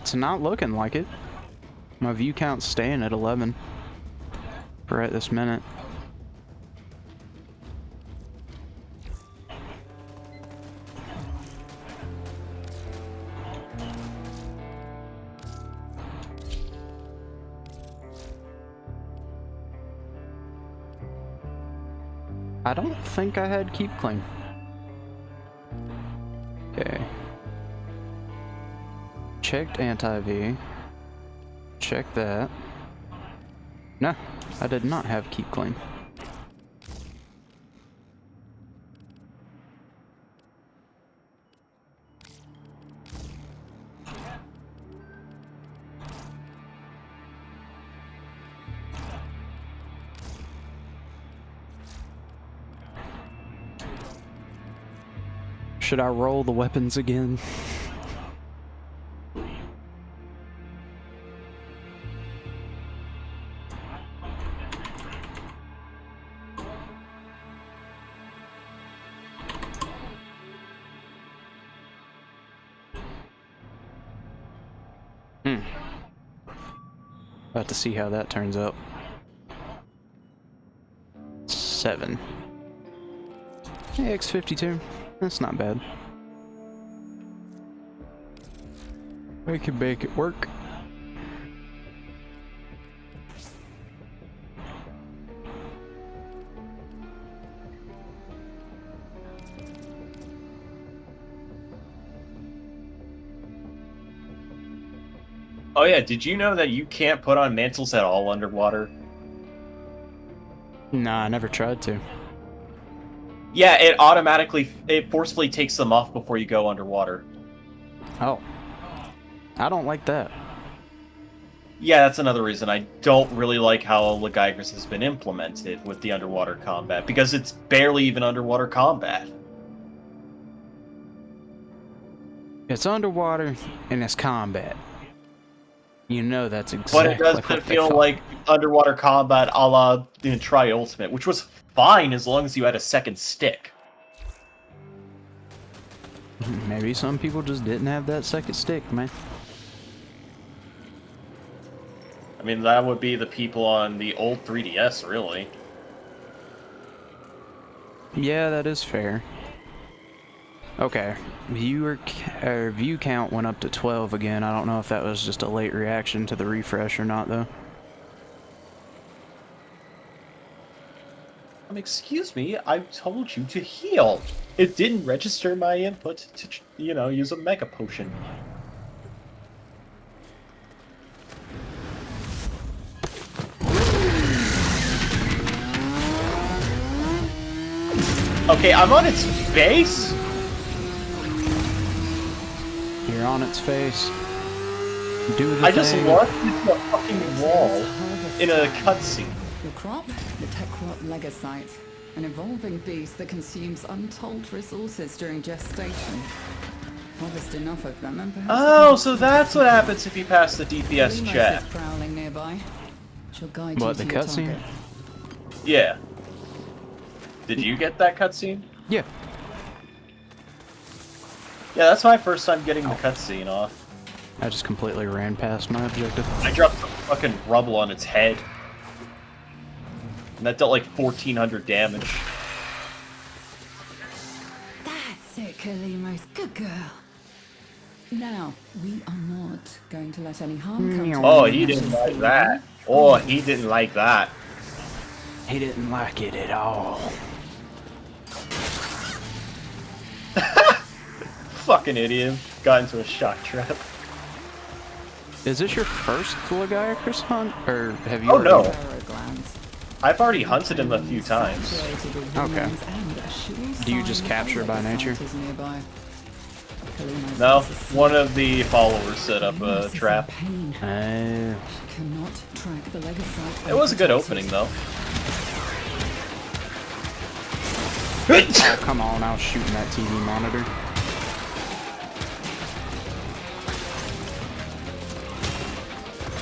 It's not looking like it. My view count's staying at 11 for right this minute. I don't think I had keep clean. Okay. Checked anti-V. Check that. No, I did not have keep clean. Should I roll the weapons again? About to see how that turns out. 7. Hey, X52. That's not bad. We can make it work. Oh yeah, did you know that you can't put on mantles at all underwater? Nah, I never tried to. Yeah, it forcefully takes them off before you go underwater. Oh. I don't like that. Yeah, that's another reason I don't really like how Legigris has been implemented with the underwater combat, because it's barely even underwater combat. It's underwater and it's combat. You know that's exactly But it doesn't what they feel thought. like underwater combat a la the Tri-Ultimate, which was fine as long as you had a second stick. Maybe some people just didn't have that second stick, man. I mean, that would be the people on the old 3DS, really. Yeah, that is fair. Okay, view count went up to 12 again. I don't know if that was just a late reaction to the refresh or not, though. Excuse me, I told you to heal. It didn't register my input to, you know, use a Mega Potion. Okay, I'm on its face? You're on its face. Do the I just thing. launched into a fucking wall in a cutscene. Your crop? The tech crop legosite. An evolving beast that consumes untold resources during gestation. Harvest enough of them and perhaps... Oh, so that's what happens if you pass the DPS Lemos check. is prowling nearby. She'll guide What, you the to your cutscene? target. Yeah. Did you get that cutscene? Yeah. Yeah, that's my first time getting the cutscene off. I just completely ran past my objective. I dropped some fucking rubble on its head. And that dealt like 1,400 damage. That's it, Kalimos. Good girl. Now, we are not going to let any harm come to Oh, our he didn't precious like that. Oh, he didn't like that. He didn't like it at all. Fucking idiot. Got into a shock trap. Is this your first Legiacus hunt, or have you? Oh no, Pharaoh glands. I've already hunted him a few times. Saturated with Okay. hormones and a sure Do you just sign capture by that nature? the site is nearby. Kalima's No, sense of one of the followers set up Kalima's a is in trap. pain. Uh, Cannot track the Legasite It was a good unprotected. opening though. oh, come on, I was shooting that TV monitor.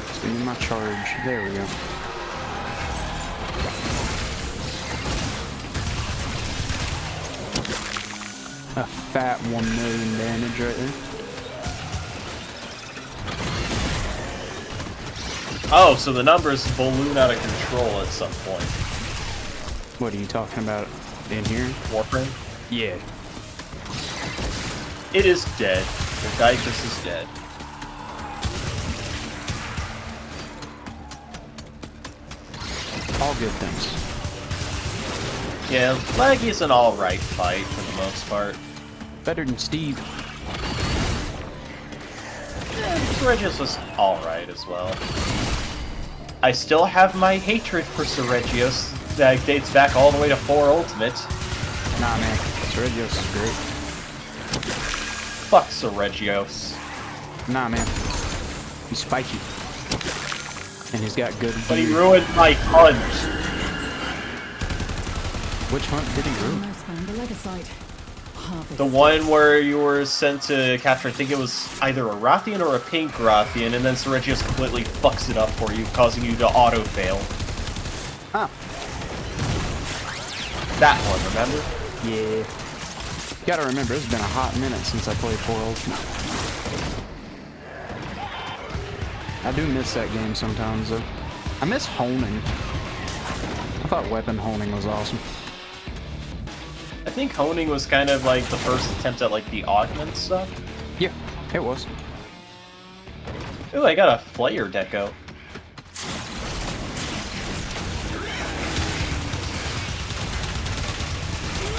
Just give me my charge. There we go. A fat 1 million damage right there. Oh, so the numbers balloon out of control at some point. What are you talking about in here? Warframe? Yeah. It is dead. The Gaius is dead. All good things. Yeah, Leggy's an alright fight for the most part. Better than Steve. Seregius was alright as well. I still have my hatred for Seregius that dates back all the way to 4 Ultimate. Nah, man. Sergio's is great. Fuck Seregios. Nah, man. He's spiky. And he's got good But he gear. ruined my hunt. Which hunt did he ruin? Almost found the Legasite. Harvest. The one where you were sent to capture, I think it was either a Rathian or a pink Rathian, and then Seregius completely fucks it up for you, causing you to auto-fail. Ah. That one, remember? Yeah. Gotta remember, it's been a hot minute since I played 4 Ultimate. I do miss that game sometimes, though. I miss honing. I thought weapon honing was awesome. I think honing was kind of like the first attempt at like the augment stuff. Yeah, it was. Ooh, I got a Flayer deco.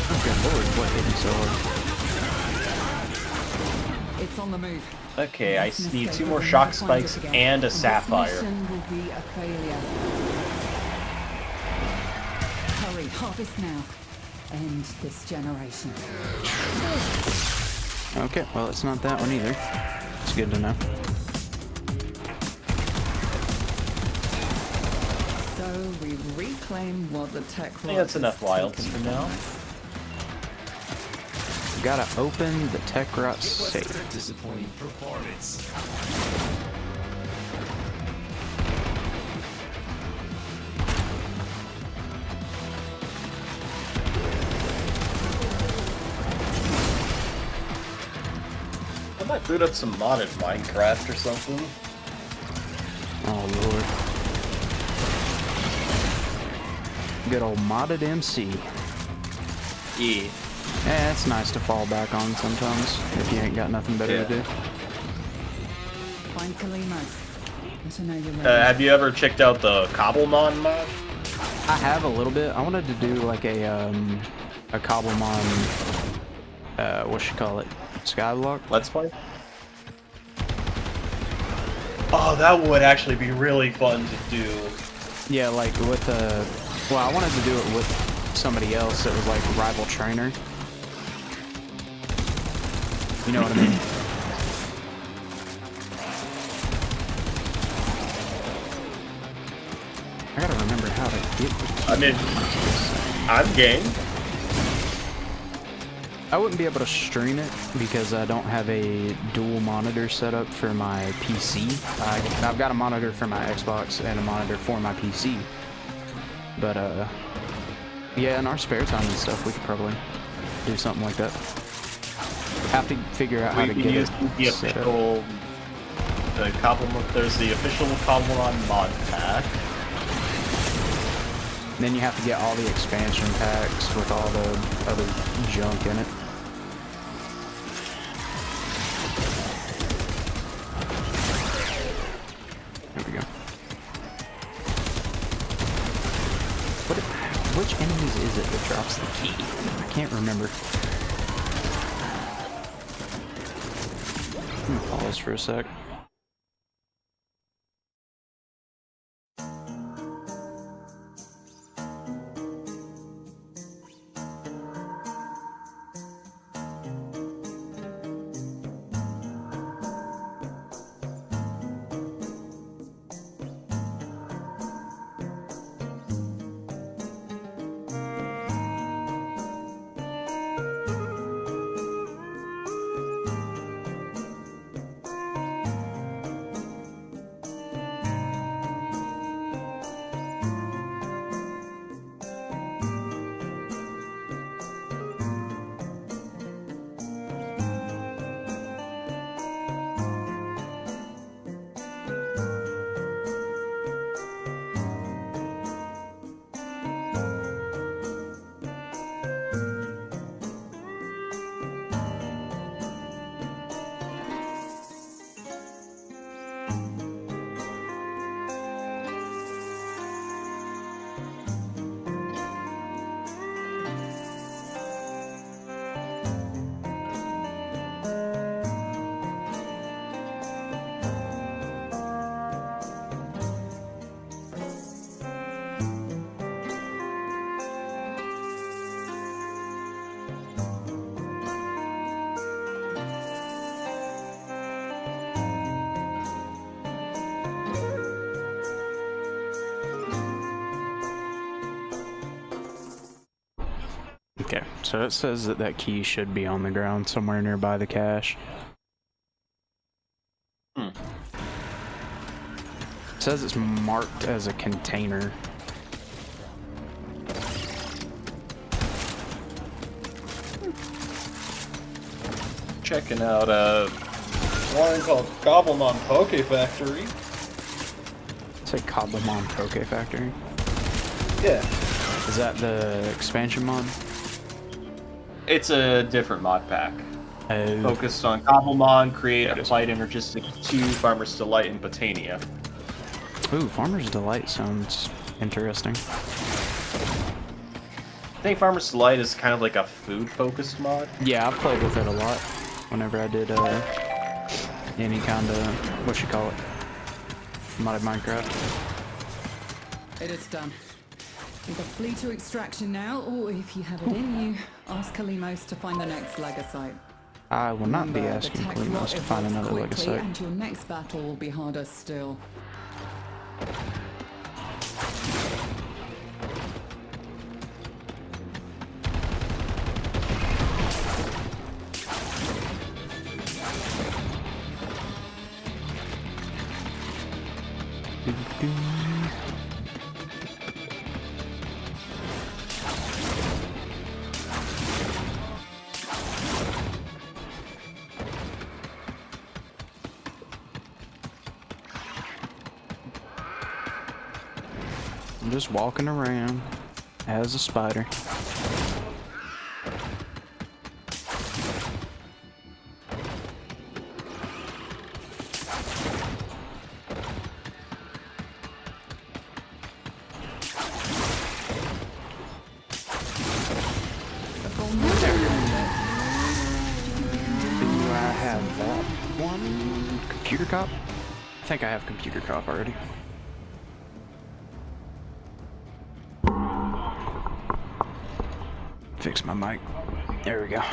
Oh, good lord, what hit me so hard? It's on the move. Okay, I need 2 more shock spikes and a sapphire. This mission will be a failure. Hurry, harvest now. End this generation. Okay, well, it's not that one either. It's good to know. So we reclaim what the tech I think that's enough wilds for now. We gotta open the tech rot It was safe. a disappointing performance. I might boot up some modded Minecraft or something. Oh lord. Good old modded MC. Yeah. Yeah, it's nice to fall back on sometimes if you ain't got nothing better to do. Find Kalima's. Let her know you're ready. Have you ever checked out the Cobblemon mod? I have a little bit. I wanted to do like a Cobblemon, what you call it, Skyblock. Let's play? Oh, that would actually be really fun to do. Yeah, like with well, I wanted to do it with somebody else that was like rival trainer. You know what I mean? I gotta remember how to get. I mean, I'm game. I wouldn't be able to stream it because I don't have a dual monitor set up for my PC. I've got a monitor for my Xbox and a monitor for my PC. But yeah, in our spare time and stuff, we could probably do something like that. Have to figure out how We to can get use it the set up. official, the Cobblemon. There's the official Cobblemon mod pack. Then you have to get all the expansion packs with all the other junk in it. which enemies is it that drops the key? I can't remember. Let me pause for a sec. Okay, so it says that that key should be on the ground somewhere nearby the cache. Hmm. It says it's marked as a container. Checking out one called Gobblemon Poke Factory. It's a Cobblemon Poke Factory. Yeah. Is that the expansion mod? It's a different mod pack. Oh. Focused on Gobblemon, create Applied Energistic 2, Farmer's Delight, and Botania. Ooh, Farmer's Delight sounds interesting. I think Farmer's Delight is kind of like a food-focused mod. Yeah, I've played with it a lot. Whenever I did any kind of, what you call it, modded Minecraft. It is done. Either flee to extraction now, or if you have it in you, ask Kalimos to find the next Legasite. I will not be Remember, asking the tech Kalimos rot to find evolves another quickly, Legasite. and your next battle will be harder still. I'm just walking around as a spider. Do I have that one? Computer cop? I think I have computer cop already. Fix my mic. There we go. I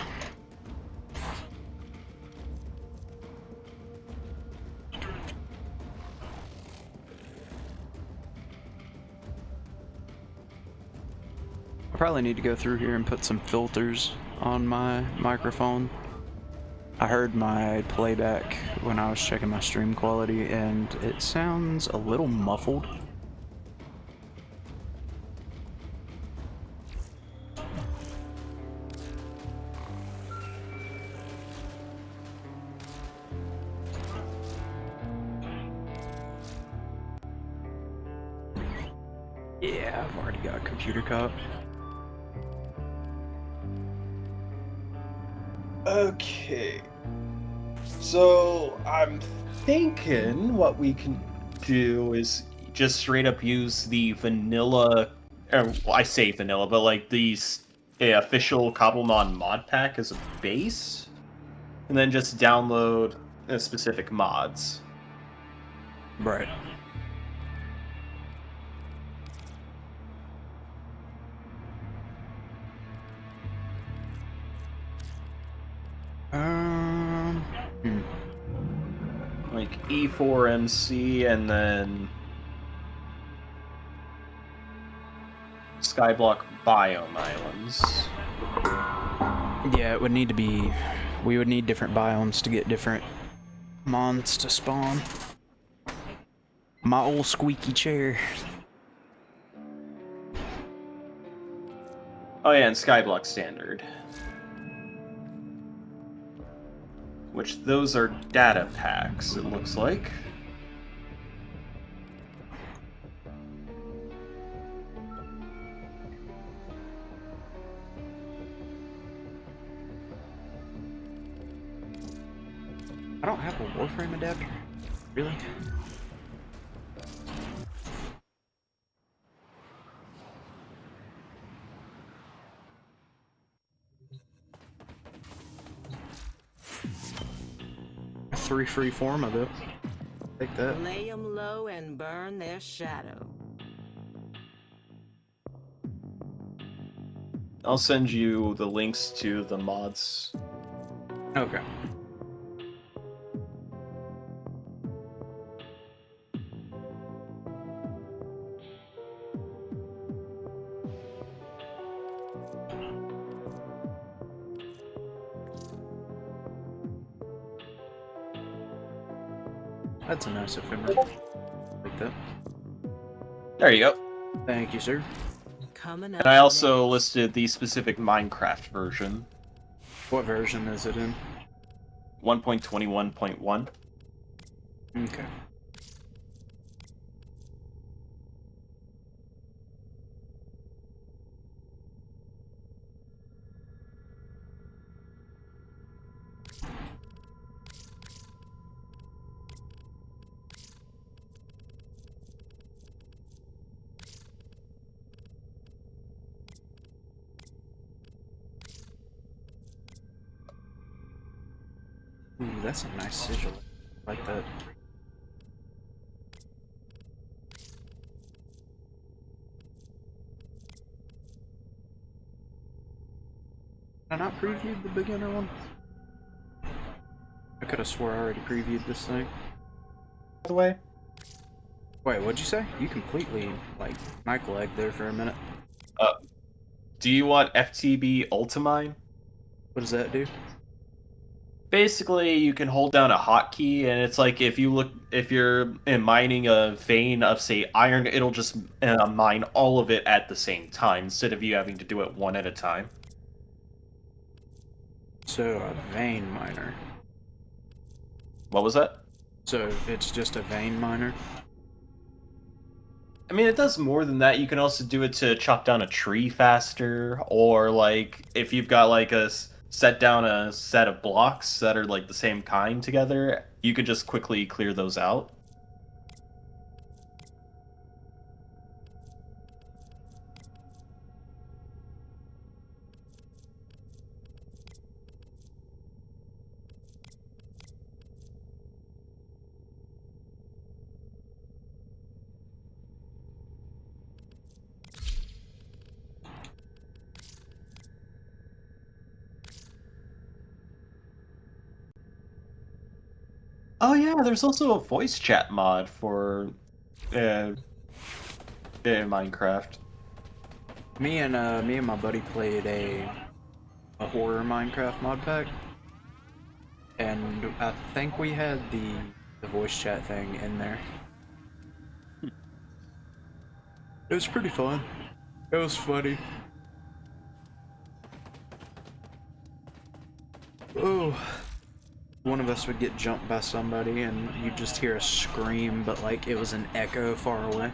probably need to go through here and put some filters on my microphone. I heard my playback when I was checking my stream quality and it sounds a little muffled. Yeah, I've already got computer cop. Okay. So, I'm thinking what we can do is just straight up use the vanilla I say vanilla, but like the official Cobblemon mod pack as a base, and then just download specific mods. Right. Hmm. Like E4MC and then Skyblock Biome Islands. Yeah, it would need to be... We would need different biomes to get different mons to spawn. My old squeaky chair. Oh yeah, and Skyblock Standard. Which those are data packs, it looks like. I don't have a Warframe adapter. Really? A 3 free form of it. Take that. Lay 'em low and burn their shadow. I'll send you the links to the mods. Okay. That's a nice ephemera. Like that. There you go. Thank you, sir. Coming up And I also next. listed the specific Minecraft version. What version is it in? 1.21.1. Okay. Ooh, that's a nice sigil. Like that. Did I not preview the beginner one? I could have swore I already previewed this thing. By the way, Wait, what'd you say? You completely, like, mic lagged there for a minute. do you want FTB Ultimine? What does that do? Basically, you can hold down a hotkey, and it's like if you're mining a vein of, say, iron, it'll just mine all of it at the same time instead of you having to do it one at a time. So, a vein miner. What was that? So, it's just a vein miner? I mean, it does more than that. You can also do it to chop down a tree faster, or like if you've got like set down a set of blocks that are like the same kind together, you could just quickly clear those out. Oh yeah, there's also a voice chat mod for Minecraft. Me and my buddy played a horror Minecraft mod pack, and I think we had the voice chat thing in there. It was pretty fun. It was funny. Oh, one of us would get jumped by somebody, and you'd just hear a scream, but like it was an echo far away.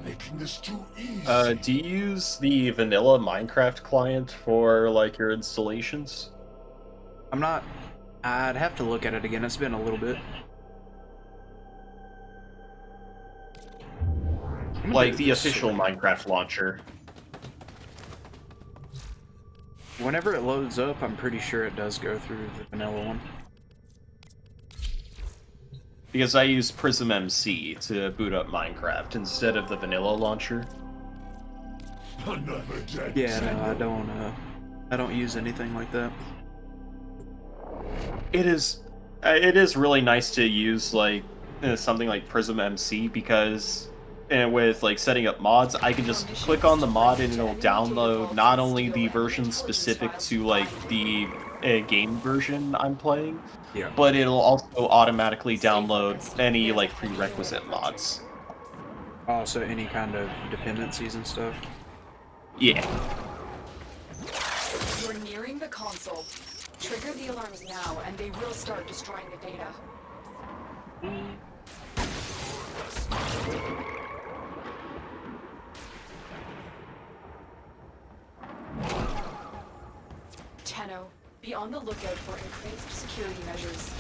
Making this too easy. Do you use the vanilla Minecraft client for like your installations? I'm not. I'd have to look at it again. It's been a little bit. Like the official Minecraft launcher. Whenever it loads up, I'm pretty sure it does go through the vanilla one. Because I use Prism MC to boot up Minecraft instead of the vanilla launcher. Another dead Yeah, no, I don't use anything like that. It is really nice to use like something like Prism MC because with like setting up mods, I can just click on the mod and it'll download not only the version specific to like the game version I'm playing, Yeah. but it'll also automatically download any like prerequisite mods. Also, any kind of dependencies and stuff. Yeah. You're nearing the console. Trigger the alarms now, and they will start destroying the data. 10-0. Be on the lookout for increased security measures.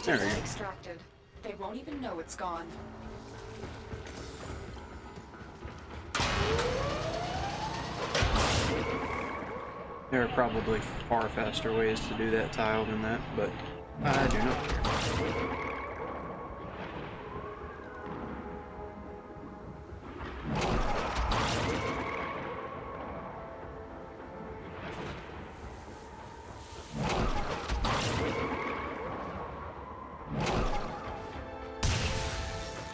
There we go. Data extracted. They won't even know it's gone. There are probably far faster ways to do that tile than that, but I do not care.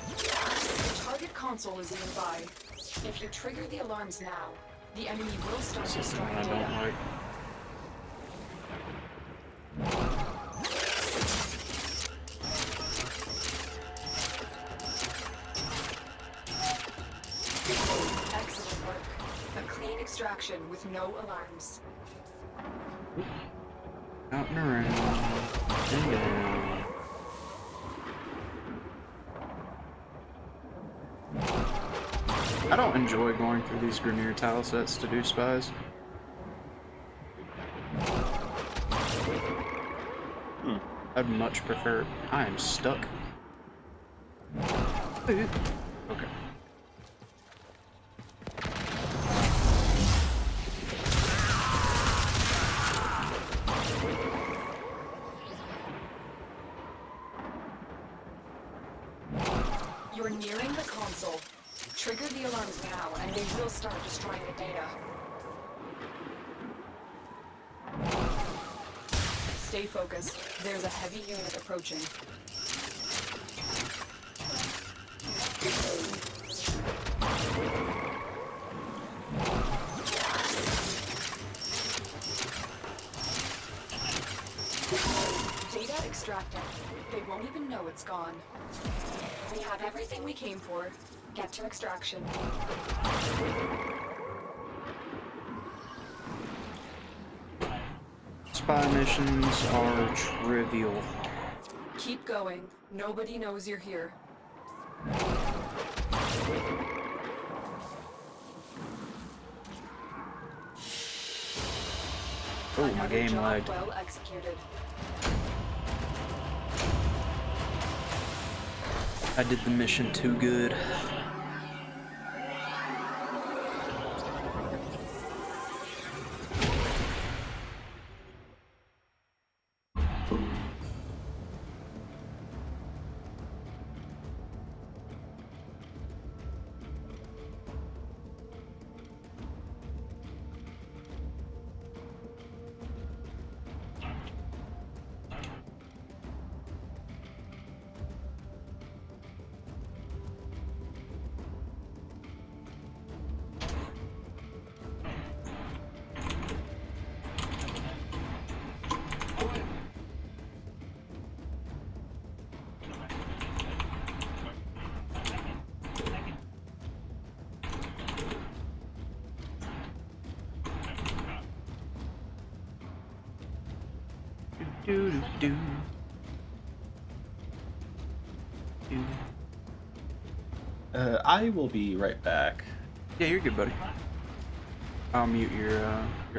The target console is nearby. If you trigger the alarms now, the enemy will start This is destroying something I data. don't like. Excellent work. A clean extraction with no alarms. Out and around. And down. I don't enjoy going through these Grenier tile sets to do spies. I'd much prefer. I am stuck. Okay. You're nearing the console. Trigger the alarms now, and they will start destroying the data. Stay focused. There's a heavy unit approaching. Data extracted. They won't even know it's gone. We have everything we came for. Get to extraction. Spy missions are trivial. Keep going. Nobody knows you're here. Oh, my Another game job lagged. well executed. I did the mission too good. do. Do. I will be right back. Yeah, you're good, buddy. I'll mute your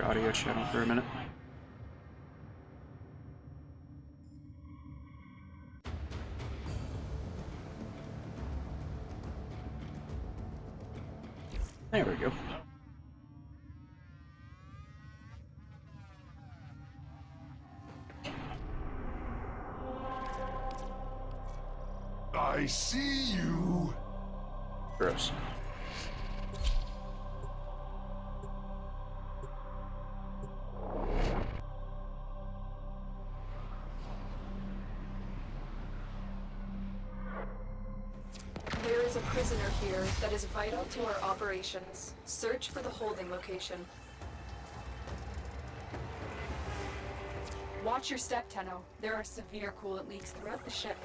audio channel for a minute. There we go. I see you. Gross. There is a prisoner here that is vital to our operations. Search for the holding location. Watch your step, Tenno. There are severe coolant leaks throughout the ship.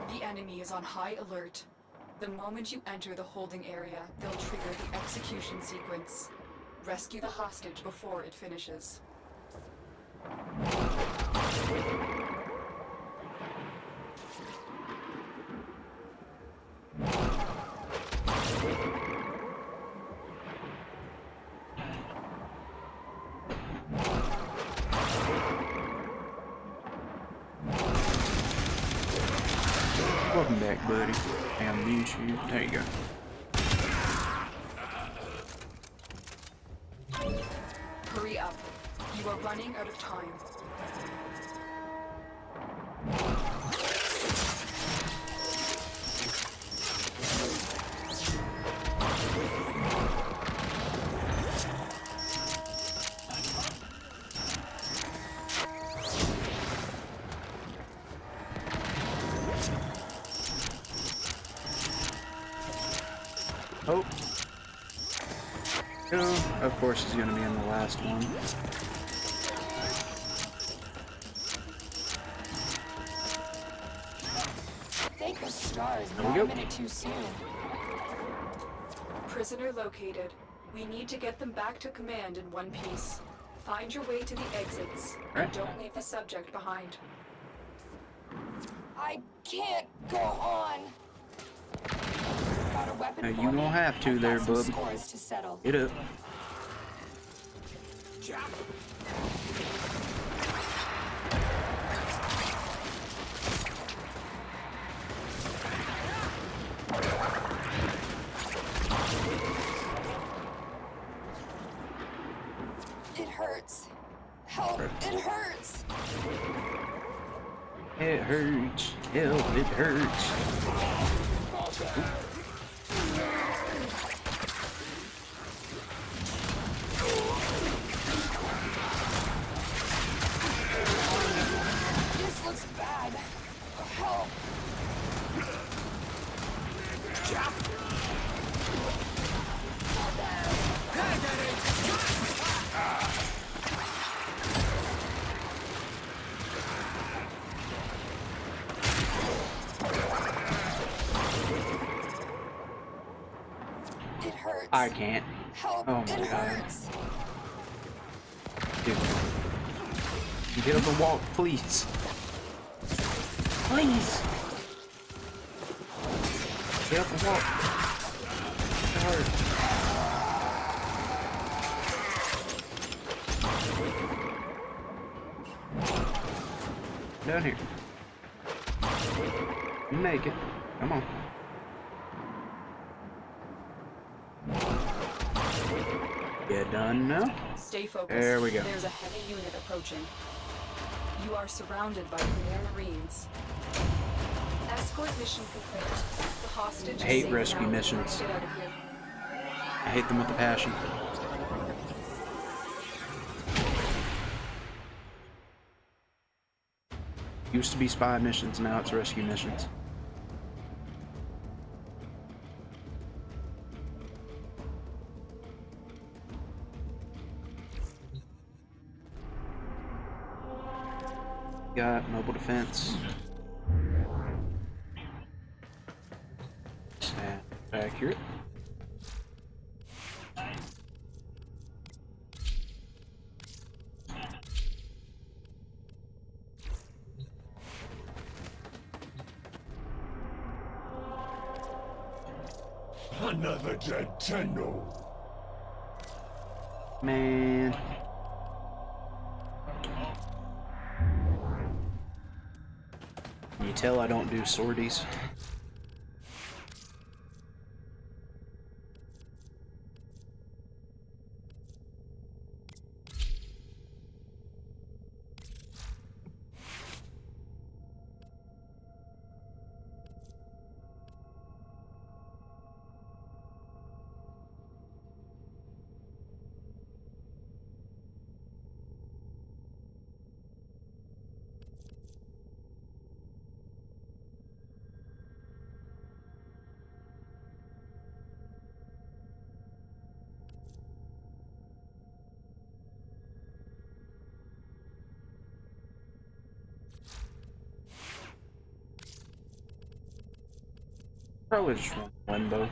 The enemy is on high alert. The moment you enter the holding area, they'll trigger the execution sequence. Rescue the hostage before it finishes. Welcome back, buddy. I'll mute you. There you go. Hurry up. You are running out of time. Oh. Oh, of course he's gonna be in the last one. Thank the stars, There we go. 1 minute too soon. Prisoner located. We need to get them back to command in one piece. Find your way to the exits, Right. and don't leave the subject behind. I can't go on. Got a weapon Now, for you me. won't have to I've there, got some bub. scores to settle. Get up. It hurts. Help! It hurts. It hurts. Help, it hurts. This looks bad. Help! It hurts. I can't. Help! Oh my It God. hurts. Dude. Get up and walk, please. Please. Get up and walk. It hurts. Down here. You make it. Come on. You done now? Stay focused. There we go. There's a heavy unit approaching. You are surrounded by Khmer Marines. Escort mission complete. The hostage is I hate safe rescue now. missions. Get out of here. I hate them with a passion. Used to be spy missions, now it's rescue missions. Got mobile defense. Accurate. Another dead Tenno. Man. Can you tell I don't do sorties? Probably just run limbo.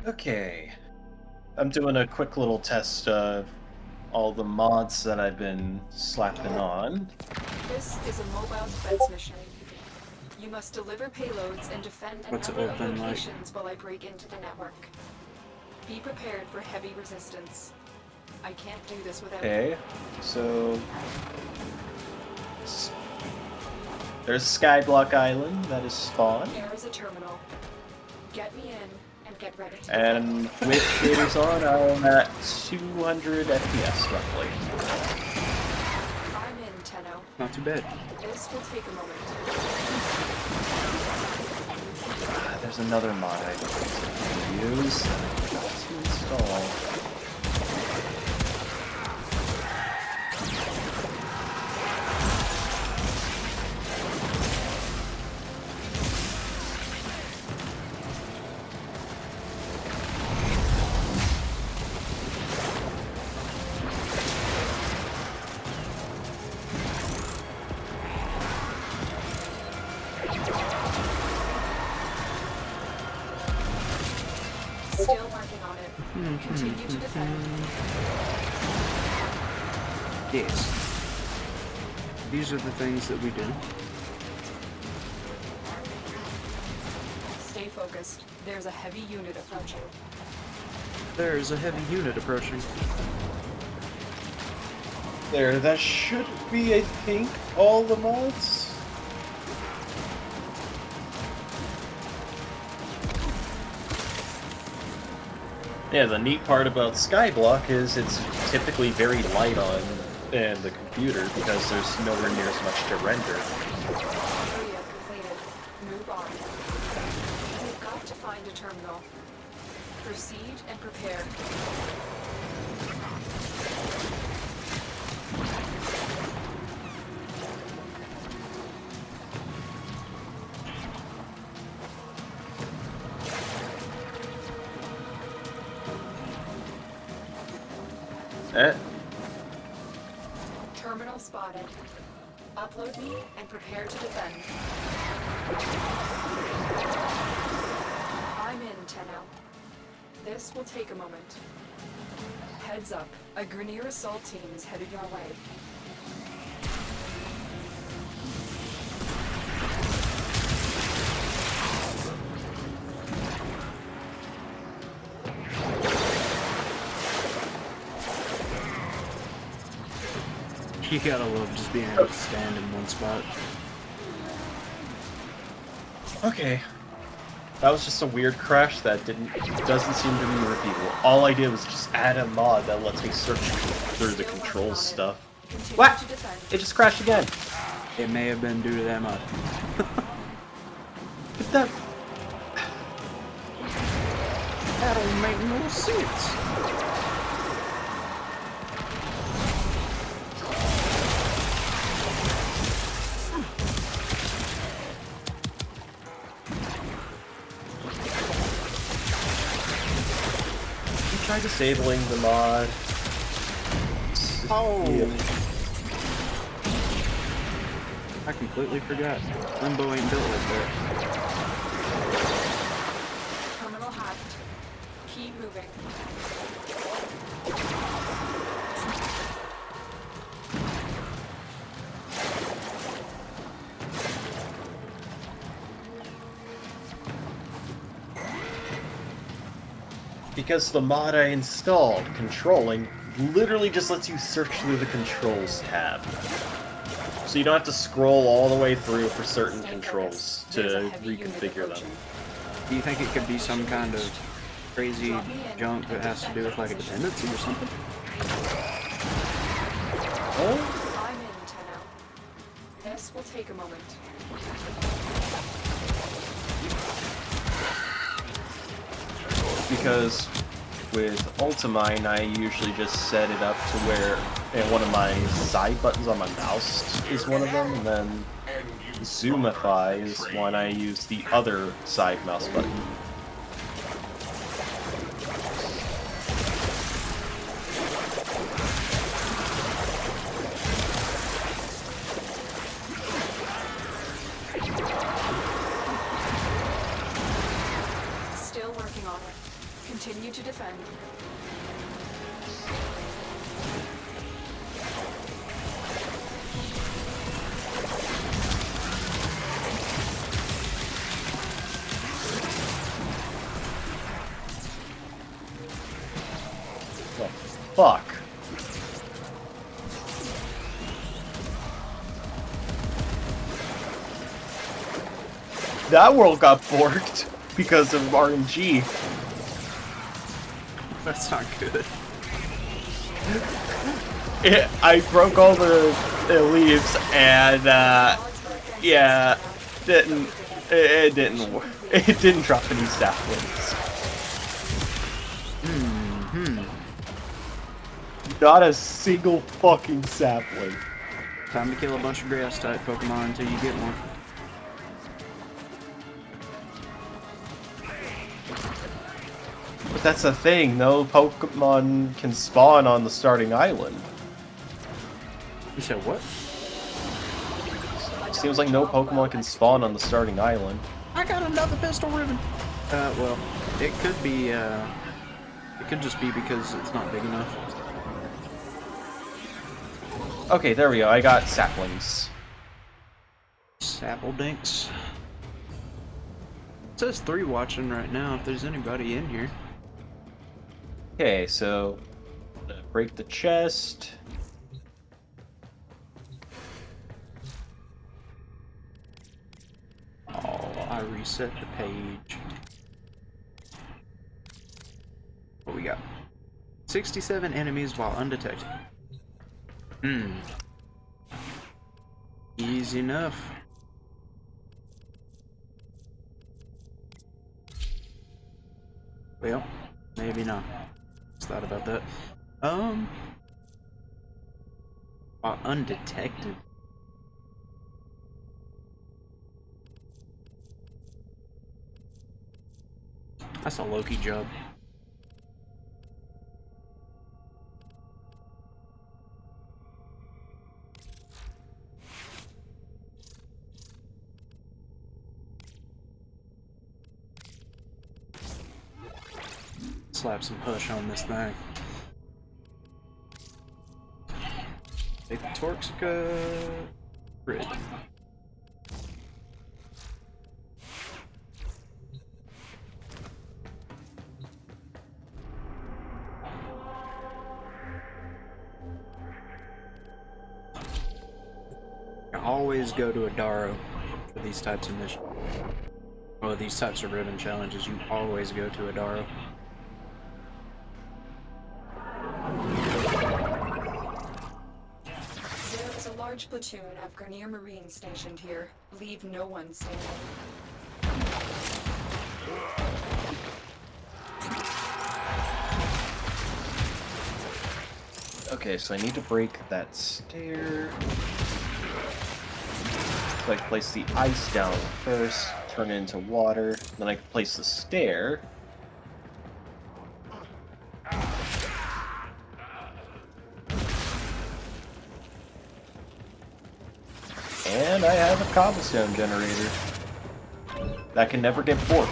Okay. I'm doing a quick little test of all the mods that I've been slapping on. This is a mobile defense mission. You must deliver payloads and defend a What's it number of open like? locations while I break into the network. Be prepared for heavy resistance. I can't do this without you. Okay, so there's Skyblock Island that is spawned, There is a terminal. Get me in and get ready to and with shaders on, I'm at 200 FPS roughly. I'm in, Tenno. Not too bad. This will take a moment. There's another mod I can use to install. Still working on it. Continue to defend. Yes. These are the things that we do. Stay focused. There's a heavy unit approaching. There's a heavy unit approaching. There, that should be, I think, all the mods. Yeah, the neat part about Skyblock is it's typically very light on in the computer because there's nowhere near as much to render. Area completed. Move on. We've got to find a terminal. Proceed and prepare. Terminal spotted. Upload me and prepare to defend. I'm in, Tenno. This will take a moment. Heads up, a Grineer assault team is headed your way. You gotta love just being able to stand in one spot. Okay. That was just a weird crash that doesn't seem to be repeatable. All I did was just add a mod that lets me search through the controls stuff. Continue What? to defend. It just crashed again. It may have been due to that mod. But that... That don't make no sense. Try disabling the mod. Oh! Yeah. I completely forgot. Limbo ain't built like that. Terminal hacked. Keep moving. Because the mod I installed, controlling, literally just lets you search through the controls tab. So you don't have to scroll all the way through for certain controls to reconfigure them. Do you think it could be some kind of crazy junk that has to do with like a dependency or something? Oh? I'm in, Tenno. This will take a moment. Because with Ultimine, I usually just set it up to where one of my side buttons on my mouse is one of them, and then Zoomify is when I use the other side mouse button. Still working on it. Continue to defend. Oh, fuck. That world got borked because of RNG. That's not good. I broke all the leaves and yeah, it didn't drop any saplings. Not a single fucking sapling. Time to kill a bunch of grass type Pokemon until you get one. But that's the thing, no Pokemon can spawn on the starting island. You said what? Seems like no Pokemon can spawn on the starting island. I got another pistol ribbon. Well, it could be, it could just be because it's not big enough. Okay, there we go. I got saplings. Sapple-dinks. It says 3 watching right now, if there's anybody in here. Okay, so break the chest. Oh, I reset the page. What we got? 67 enemies while undetected. Easy enough. Well, maybe not. Just thought about that. While undetected. That's a Loki job. Slap some push on this thing. Take the Torxica grid. I always go to a Darrow for these types of missions. Or these types of ribbon challenges, you always go to a Darrow. There is a large platoon of Grenier Marines stationed here. Leave no one standing. Okay, so I need to break that stair. So I can place the ice down first, turn it into water, then I can place the stair. And I have a cobblestone generator that can never get borked.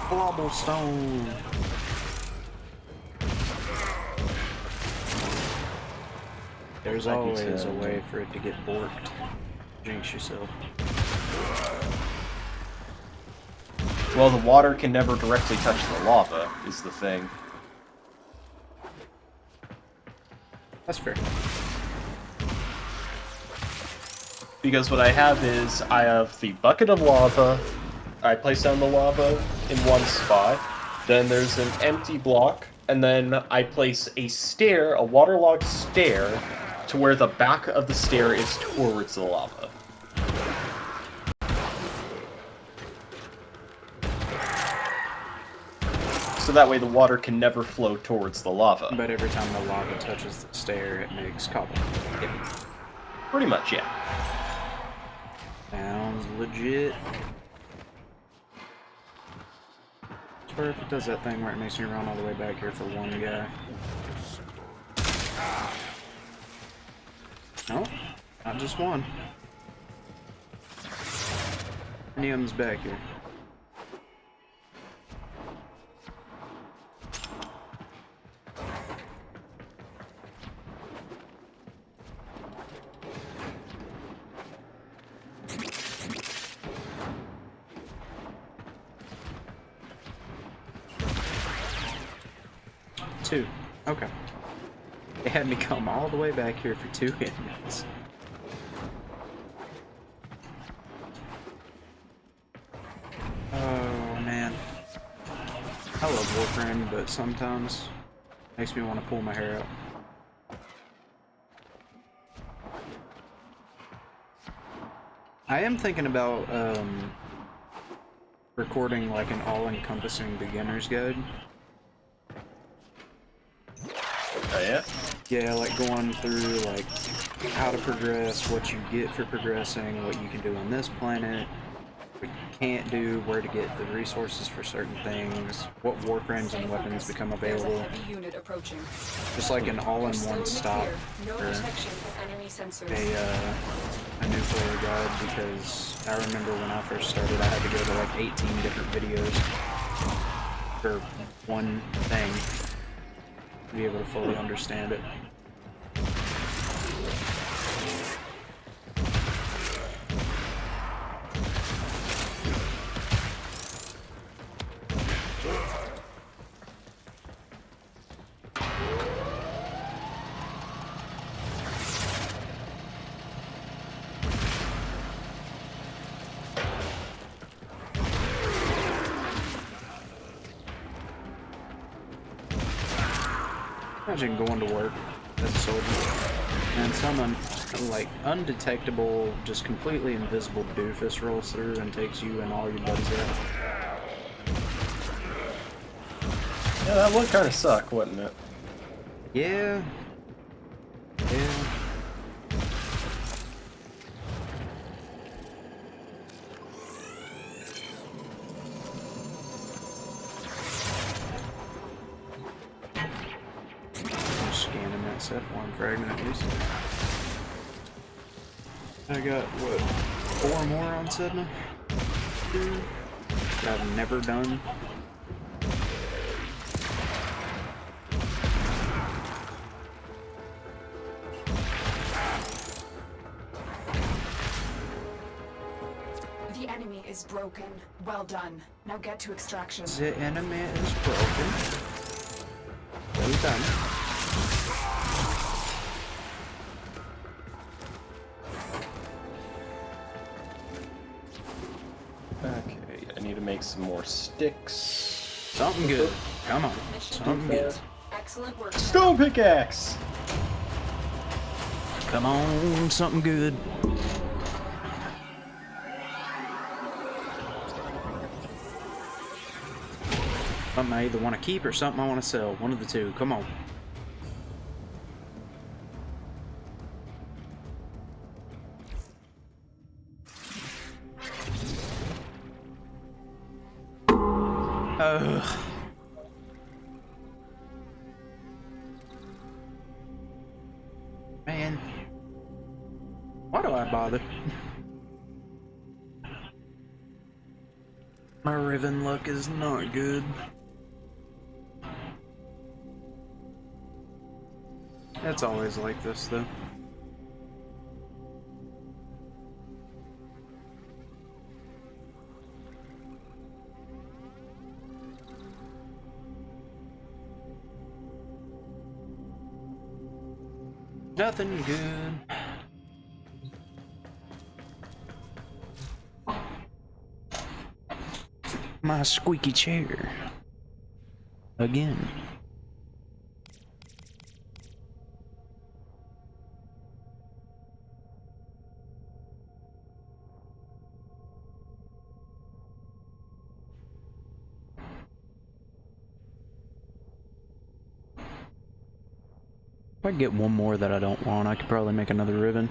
Cobblestone. There's always a way for it to get borked. Jinx yourself. Well, the water can never directly touch the lava, is the thing. That's fair. Because what I have is, I have the bucket of lava, I place down the lava in one spot, then there's an empty block, and then I place a stair, a waterlogged stair, to where the back of the stair is towards the lava. So that way the water can never flow towards the lava. But every time the lava touches the stair, it makes cobble. Yeah. Pretty much, yeah. Sounds legit. Or if it does that thing where it makes me run all the way back here for one guy. No, not just one. Any of them's back here. Two. Okay. They had me come all the way back here for 2 enemies. Oh man. I love Warframe, but sometimes it makes me want to pull my hair out. I am thinking about recording like an all-encompassing beginner's guide. Oh yeah? Yeah, like going through like how to progress, what you get for progressing, what you can do on this planet, what you can't do, where to get the resources for certain things, what warframes and weapons become available. There's a heavy unit approaching. Just like an all-in-one Still in the stop clear. No for detection of enemy sensors. a new player guide, because I remember when I first started I had to go to like 18 different videos for one thing to be able to fully understand it. Imagine going to work as a soldier and some like undetectable, just completely invisible doofus rolls through and takes you and all your buddies out. Yeah, that would kind of suck, wouldn't it? Yeah. Yeah. Scanning that set one fragment at least. I got what, 4 more on Sedna? That I've never done. The enemy is broken. Well done. Now get to extraction. The enemy is broken. Well done. Okay, I need to make some more sticks. Something good. Come on. Something good. Excellent work. Stone pickaxe! Come on, something good. Something I either want to keep or something I want to sell. One of the two. Come on. Ugh. Man. Why do I bother? My Riven luck is not good. It's always like this, though. Nothing good. My squeaky chair. Again. If I get one more that I don't want, I could probably make another ribbon.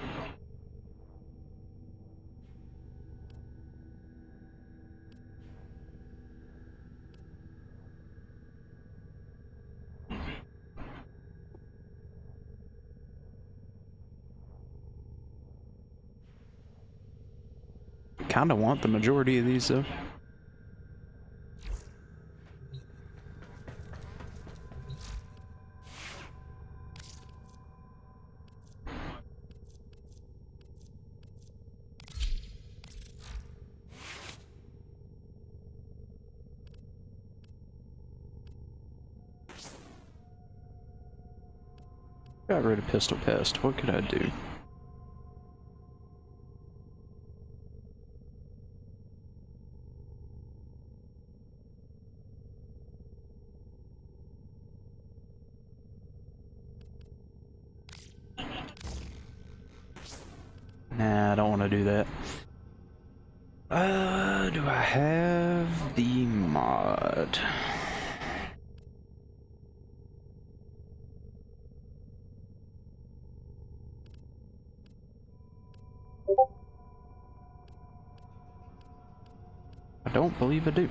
Kinda want the majority of these though. Got rid of Pistol Pest. What could I do? Nah, I don't want to do that. Do I have the mod? I don't believe I do.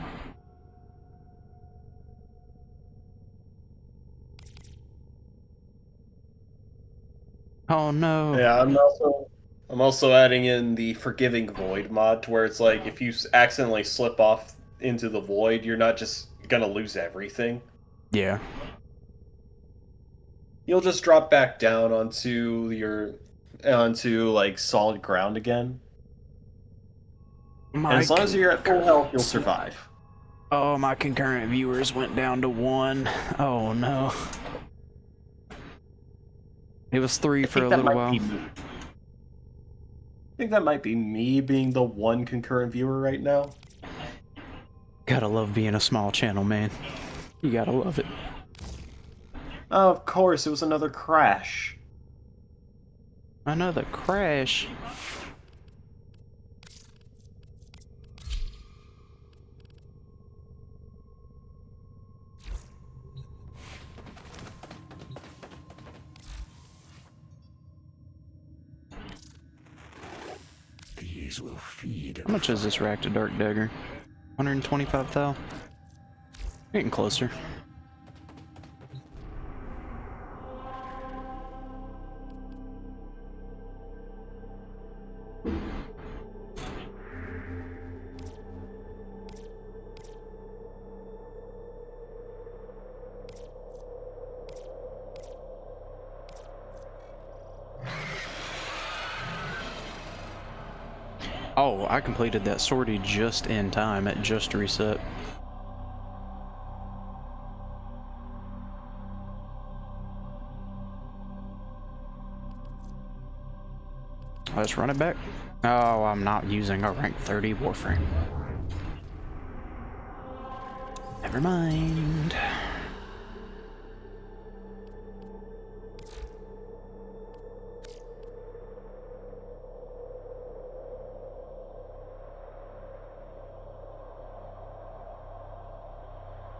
Oh no. Yeah, I'm also adding in the Forgiving Void mod, to where it's like if you accidentally slip off into the void, you're not just gonna lose everything. Yeah. You'll just drop back down onto like solid ground again. And as long as you're at full health, you'll survive. Oh, my concurrent viewers went down to 1. Oh no. It was 3 for a little while. I think that might be me being the one concurrent viewer right now. Gotta love being a small channel, man. You gotta love it. Oh, of course, it was another crash. Another crash. These will feed. How much is this rack to Dark Dagger? 125 thou? Getting closer. Oh, I completed that sortie just in time. It just reset. Let's run it back. Oh, I'm not using a rank 30 Warframe. Never mind.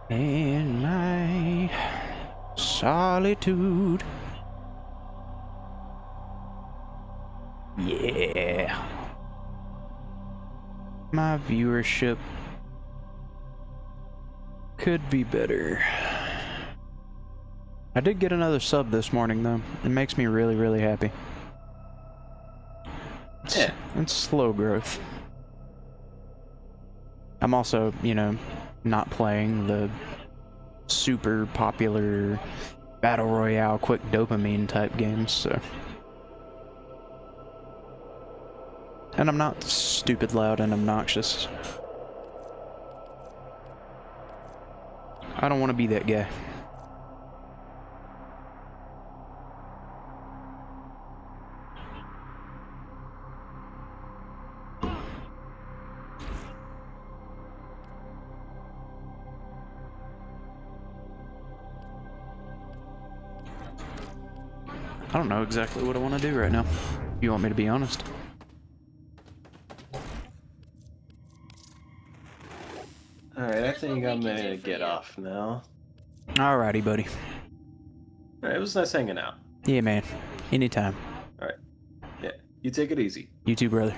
In my solitude. Yeah. My viewership Could be better. I did get another sub this morning, though. It makes me really, really happy. Yeah. It's slow growth. I'm also, you know, not playing the super popular Battle Royale quick dopamine type games, so. And I'm not stupid loud and obnoxious. I don't want to be that guy. I don't know exactly what I want to do right now. If you want me to be honest. Alright, I think I'm gonna get off now. Alrighty, buddy. Alright, it was nice hanging out. Yeah, man. Anytime. Alright. Yeah, you take it easy. You too, brother.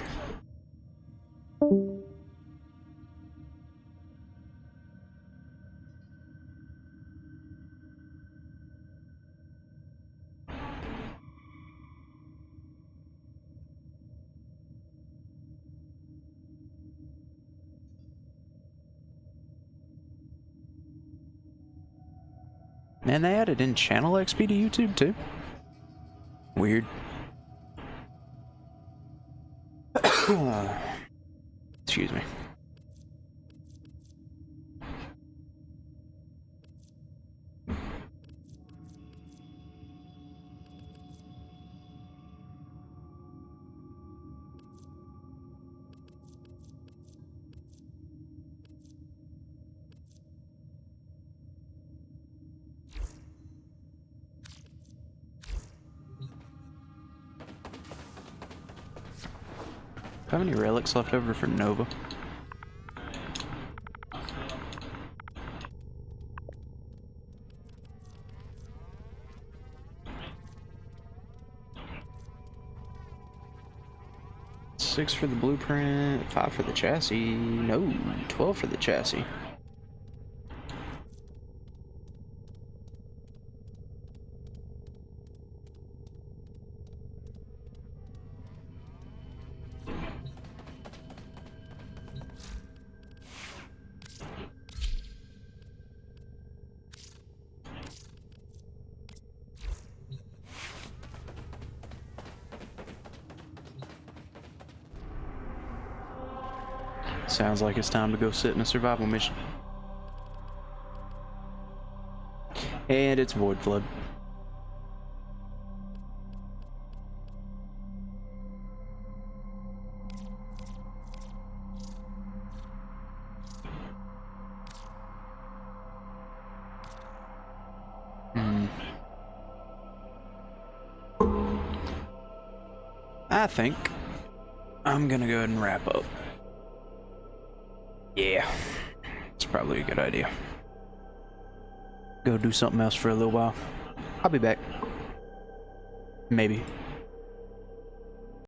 Man, they added in channel XP to YouTube too. Weird. Excuse me. How many relics left over for Nova? Six for the blueprint, 5 for the chassis. No, 12 for the chassis. Sounds like it's time to go sit in a survival mission. And it's Void Flood. I think I'm gonna go ahead and wrap up. Yeah, it's probably a good idea. Go do something else for a little while. I'll be back. Maybe.